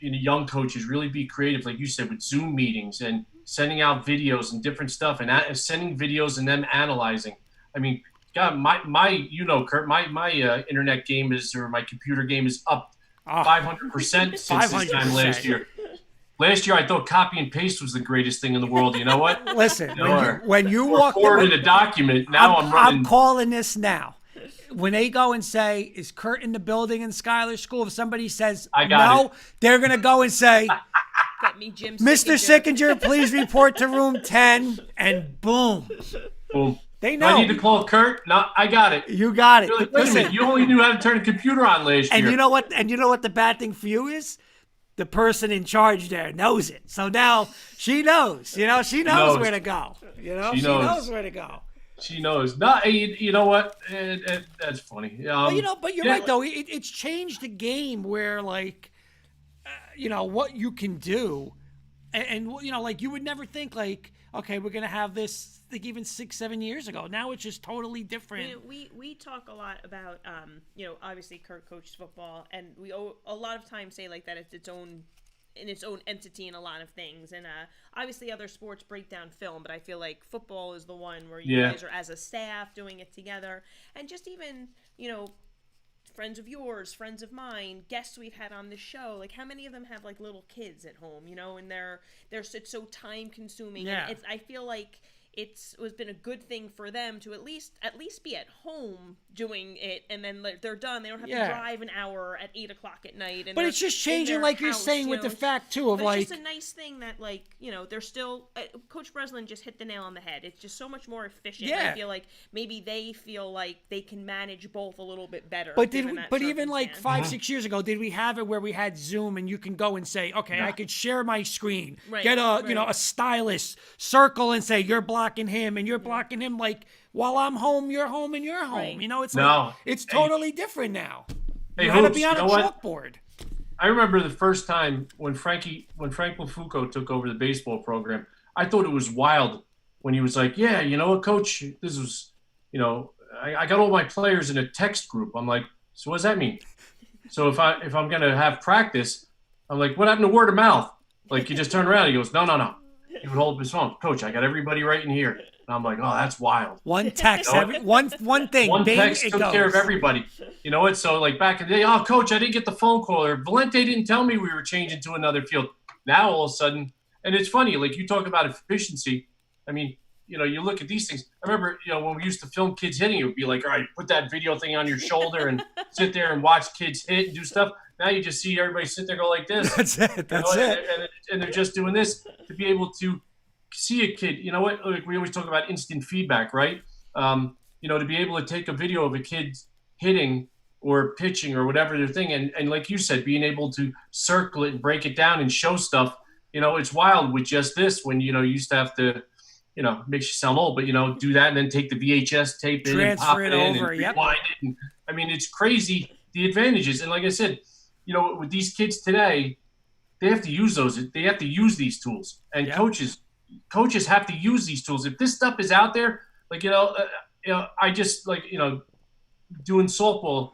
young coaches really be creative, like you said, with Zoom meetings and sending out videos and different stuff, and sending videos and them analyzing. I mean, God, my you know, Kurt, my internet game or my computer game is up 500% since this time last year. Last year, I thought copy and paste was the greatest thing in the world. You know what? Listen, when you walk forward in a document, now I'm running. I'm calling this now. When they go and say, is Kurt in the building in Schuyler School? If somebody says no, they're going to go and say, Got me, Jim Mr. Sickinger, please report to room 10. And boom. Boom. They know. I need to call Kurt. No, I got it. You got it. Like, wait a minute. You only knew how to turn a computer on last year. And you know what? And you know what the bad thing for you is? The person in charge there knows it. So now she knows. You know, she knows where to go. You know, she knows where to go. She knows. No, you know what? That's funny. Well, you know, but you're right though. It's changed the game where, like, you know, what you can do, and you know, like you would never think, like, okay, we're gonna have this, like even 6-7 years ago. Now it's just totally different. You know, we talk a lot about, you know, obviously Kurt coaches football, and we a lot of times say like that it's its own entity in a lot of things, and obviously other sports break down film, but I feel like football is the one where you guys are as a staff doing it together, and just even, you know, friends of yours, friends of mine, guests we've had on the show, like how many of them have like little kids at home, you know, and it's so time consuming. Yeah. And I feel like it's been a good thing for them to at least be at home doing it, and then they're done. They don't have to drive an hour at 8 o'clock at night. And but it's just changing, like you're saying, with the fact too of like, it's just a nice thing that, like, you know, they're still. Coach Breslin just hit the nail on the head. It's just so much more efficient. Yeah. I feel like maybe they feel like they can manage both a little bit better. But even like 5-6 years ago, did we have it where we had Zoom and you can go and say, okay, I could share my screen, get you know, a stylus, circle and say you're blocking him and you're blocking him, like while I'm home, you're home and you're home. Right. You know, it's like, it's totally different now. You had to be on a chalkboard. I remember the first time when Frank Lafuco took over the baseball program. I thought it was wild when he was like, yeah, you know what, coach, this was, you know, I got all my players in a text group. I'm like, so what does that mean? So if I'm going to have practice, I'm like, what happened to word of mouth? Like, you just turn around and he goes, no. he would hold up his phone. Coach, I got everybody right in here. And I'm like, oh, that's wild. One text, You know, one thing. One bing, text it took goes. care of everybody. You know what? So like back in the day, oh, Coach, I didn't get the phone call, or Valente didn't tell me we were changing to another field. Now all of a sudden, and it's funny, like you talk about efficiency. I mean, you know, you look at these things. I remember, you know, when we used to film kids hitting, it would be like, all right, put that video thing on your shoulder and sit there and watch kids hit and do stuff. Now you just see everybody sit there go like this. That's it. That's it. And they're just doing this to be able to see a kid. You know what? Like we always talk about instant feedback, right? You know, to be able to take a video of a kid hitting or pitching or whatever their thing, and like you said, being able to circle it and break it down and show stuff. You know, it's wild with just this when, you know, you used to have to, you know, makes you sound old, but, you know, do that and then take the VHS tape in and pop it in and rewind it. And, I mean, it's crazy, the advantages. And like I said, you know, with these kids today, they have to use those. They have to use these tools. And coaches have to use these tools. If this stuff is out there, like, you know, I just, like, you know, doing softball,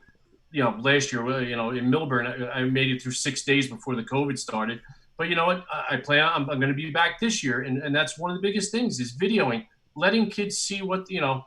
you know, last year, you know, in Milburn, I made it through 6 days before the COVID started. But you know what? I'm going to be back this year, and that's one of the biggest things is videoing, letting kids see what, you know,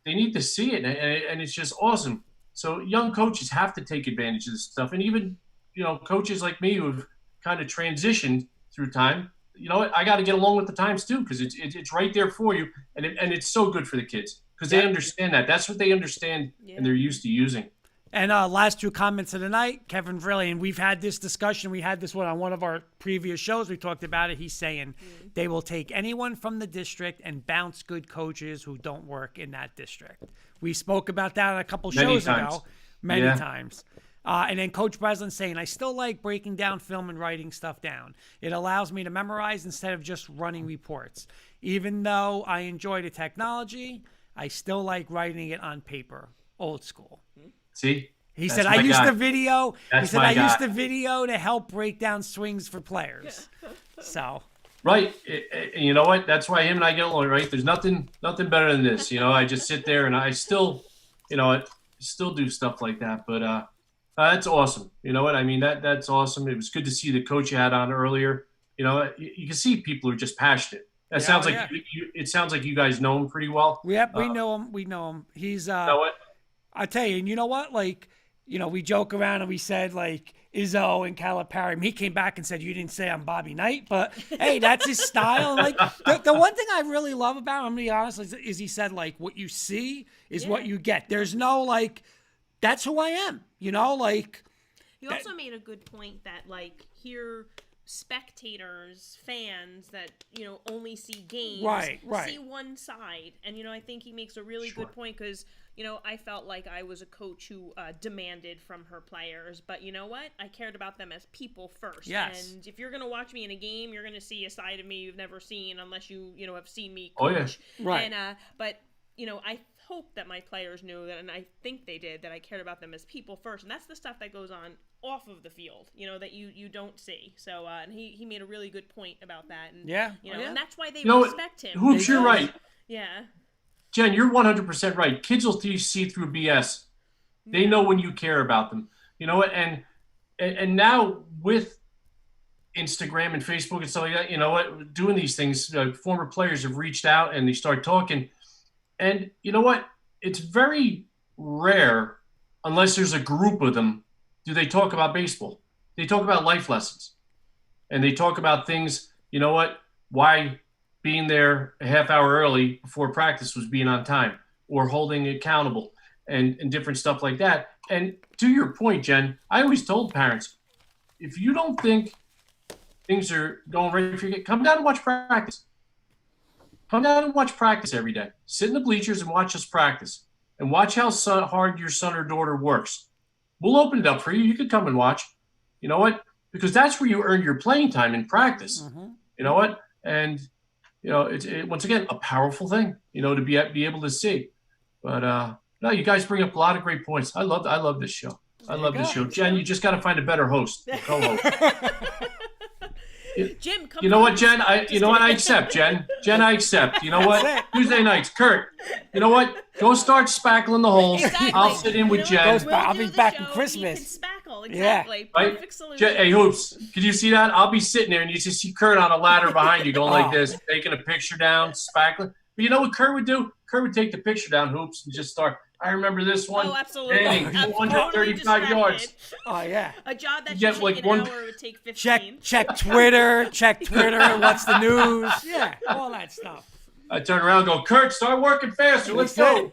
they need to see it, and it's just awesome. So young coaches have to take advantage of this stuff, and even, you know, coaches like me who've kind of transitioned through time, you know what? I got to get along with the times too, because it's right there for you, and it's so good for the kids because they understand that. That's what they understand, and they're used to using. And last two comments of the night, Kevin Vrilli, and we've had this discussion. We had this one on one of our previous shows. We talked about it. He's saying they will take anyone from the district and bounce good coaches who don't work in that district. We spoke about that a couple shows ago, many times. And then Coach Breslin saying, I still like breaking down film and writing stuff down. It allows me to memorize instead of just running reports. Even though I enjoy the technology, I still like writing it on paper, old school. See? He said, I used the video. He said, I used the video to help break down swings for players. So. Right. And you know what? That's why him and I get along, right? There's nothing better than this. You know, I just sit there and I still, you know, still do stuff like that. But that's awesome. You know what? I mean, that's awesome. It was good to see the coach you had on earlier. You know, you can see people who are just passionate. That sounds like it sounds like you guys know him pretty well. Yep, we know him. We know him. He's you know what? I tell you, and you know what? Like, you know, we joke around and we said, like, Izzo and Calipari. He came back and said, you didn't say I'm Bobby Knight, but hey, that's his style. And like, the one thing I really love about him, I'm going to be honest, is he said, like, what you see is what you get. There's no, like, that's who I am, you know, like. He also made a good point that, like, here spectators, fans that, you know, only see games, see one side. And, you know, I think he makes a really good point because, you know, I felt like I was a coach who demanded from her players, but you know what? I cared about them as people first. Yes. And if you're going to watch me in a game, you're going to see a side of me you've never seen unless you know, have seen me coach. Oh, yeah. Right. And, but, you know, I hope that my players knew that, and I think they did, that I cared about them as people first. And that's the stuff that goes on off of the field, you know, that you don't see. So, and he made a really good point about that. And, you know, and that's why they respect him. Hoops, you're right. Yeah. Jen, you're 100% right. Kids will see through BS. They know when you care about them. You know what? And now with Instagram and Facebook and stuff like that, you know what? Doing these things, former players have reached out and they start talking. And you know what? It's very rare, unless there's a group of them, do they talk about baseball. They talk about life lessons. And they talk about things, you know what? Why being there a half hour early before practice was being on time, or holding accountable and different stuff like that. And to your point, Jen, I always told parents, if you don't think things are going right for you, come down and watch practice. Come down and watch practice every day. Sit in the bleachers and watch us practice. And watch how hard your son or daughter works. We'll open it up for you. You can come and watch. You know what? Because that's where you earn your playing time in practice. Mm-hmm. You know what? And you know, it's once again a powerful thing, you know, to be able to see. But no, you guys bring up a lot of great points. I love this show. I love this show. Jen, you just got to find a better host, co-host. Jim, come You know on. what, Jen? You know what? I accept, Jen. Jen, I accept. You know what? Tuesday nights, Kurt. You know what? Go start spackling the holes. Exactly. I'll sit in with You know what? Jen. I'll We'll be do the back in show, Christmas. You can spackle. Yeah. Exactly. Right? Perfect solution. Hey, Hoops, could you see that? I'll be sitting there and you just see Kurt on a ladder behind you going like this, taking a picture down, spackling. But you know what Kurt would do? Kurt would take the picture down, Hoops, and just start. I remember this one. Oh, absolutely. Hitting I'm 235 totally yards. distracted. Oh yeah. A job that You should get, like, take an one- hour would take 15. Check Twitter. Check Twitter. What's the news? Yeah, all that stuff. I turn around and go, Kurt, start working faster. Let's go.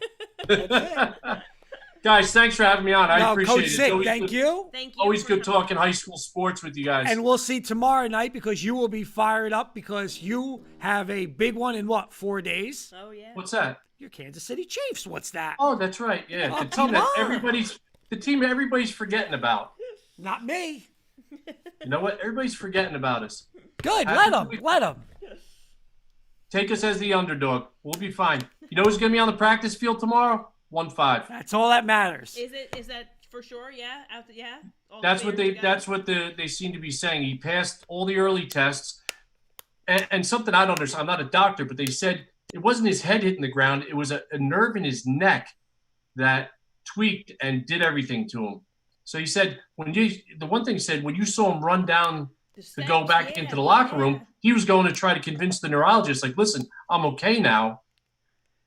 Guys, thanks for having me on. I appreciate Coach it. Sick, It's always thank good- you. Thank you. Always for good coming. talking high school sports with you guys. And we'll see tomorrow night because you will be fired up because you have a big one in 4 days? Oh, yeah. What's that? Your Kansas City Chiefs. What's that? Oh, that's right. Yeah, Oh, the come team that on. everybody's forgetting about. Not me. You know what? Everybody's forgetting about us. Good. Happy- Let them. Take us as the underdog. We'll be fine. You know who's going to be on the practice field tomorrow? 1-5. That's all that matters. Is that for sure? Yeah. Yeah. All That's what clear to go? they seem to be saying. He passed all the early tests, and something I don't understand. I'm not a doctor, but they said it wasn't his head hitting the ground. It was a nerve in his neck that tweaked and did everything to him. So he said the one thing he said when you saw him run down to go back into the locker room, he was going to try to convince the neurologist, like, listen, I'm okay now,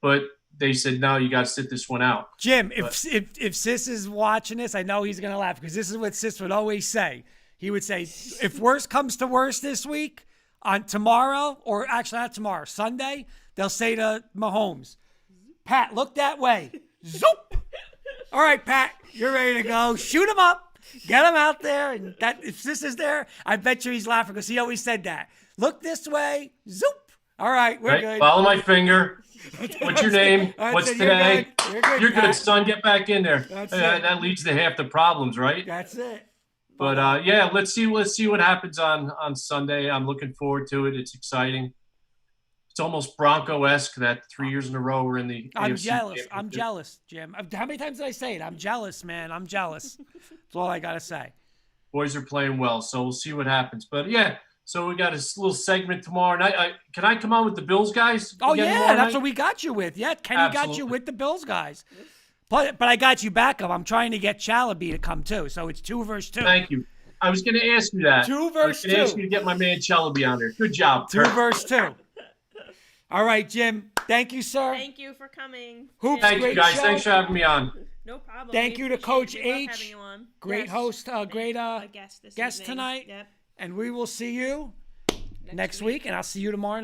but they said, no, you got to sit this one out. Jim, if Sis is watching this, I know he's going to laugh because this is what Sis would always say. He would say, if worst comes to worst this week, on tomorrow, or actually not tomorrow, Sunday, they'll say to Mahomes, Pat, look that way. Zoop. All right, Pat, you're ready to go. Shoot him up. Get him out there. And that if Sis is there, I bet you he's laughing because he always said that. Look this way. Zoop. All right, we're good. Follow my finger. What's your name? That's What's it. today? You're good, Pat. son. Get back in there. That's That leads to half the problems, right? That's it. But yeah, let's see what happens on Sunday. I'm looking forward to it. It's exciting. It's almost Bronco-esque that 3 years in a row we're in the I'm AFC jealous. I'm Championship. jealous, Jim. How many times did I say it? I'm jealous, man. I'm jealous. That's all I got to say. Boys are playing well, so we'll see what happens. But yeah, so we got a little segment tomorrow night. Can I come on with the Bills guys? Oh, again yeah. tomorrow That's night? what we got you with. Yeah, Kenny got you Absolutely. with the Bills guys. But I got you back up. I'm trying to get Chalabi to come too. So it's 2 versus 2. Thank you. I was going to ask you that. 2 I was versus going to ask 2. you to get my man Chalabi on there. Good job. 2 Kurt. versus 2. All right, Jim. Thank you, sir. Thank you for coming. Hoops, Jim. Thank you, Great guys. show. Thanks for having me on. No problem. Thank We you to appreciate Coach it. We love H. having you on. Great Yes. host, great guest this guest evening. tonight. Yep. And we will see you next week. And I'll see you tomorrow.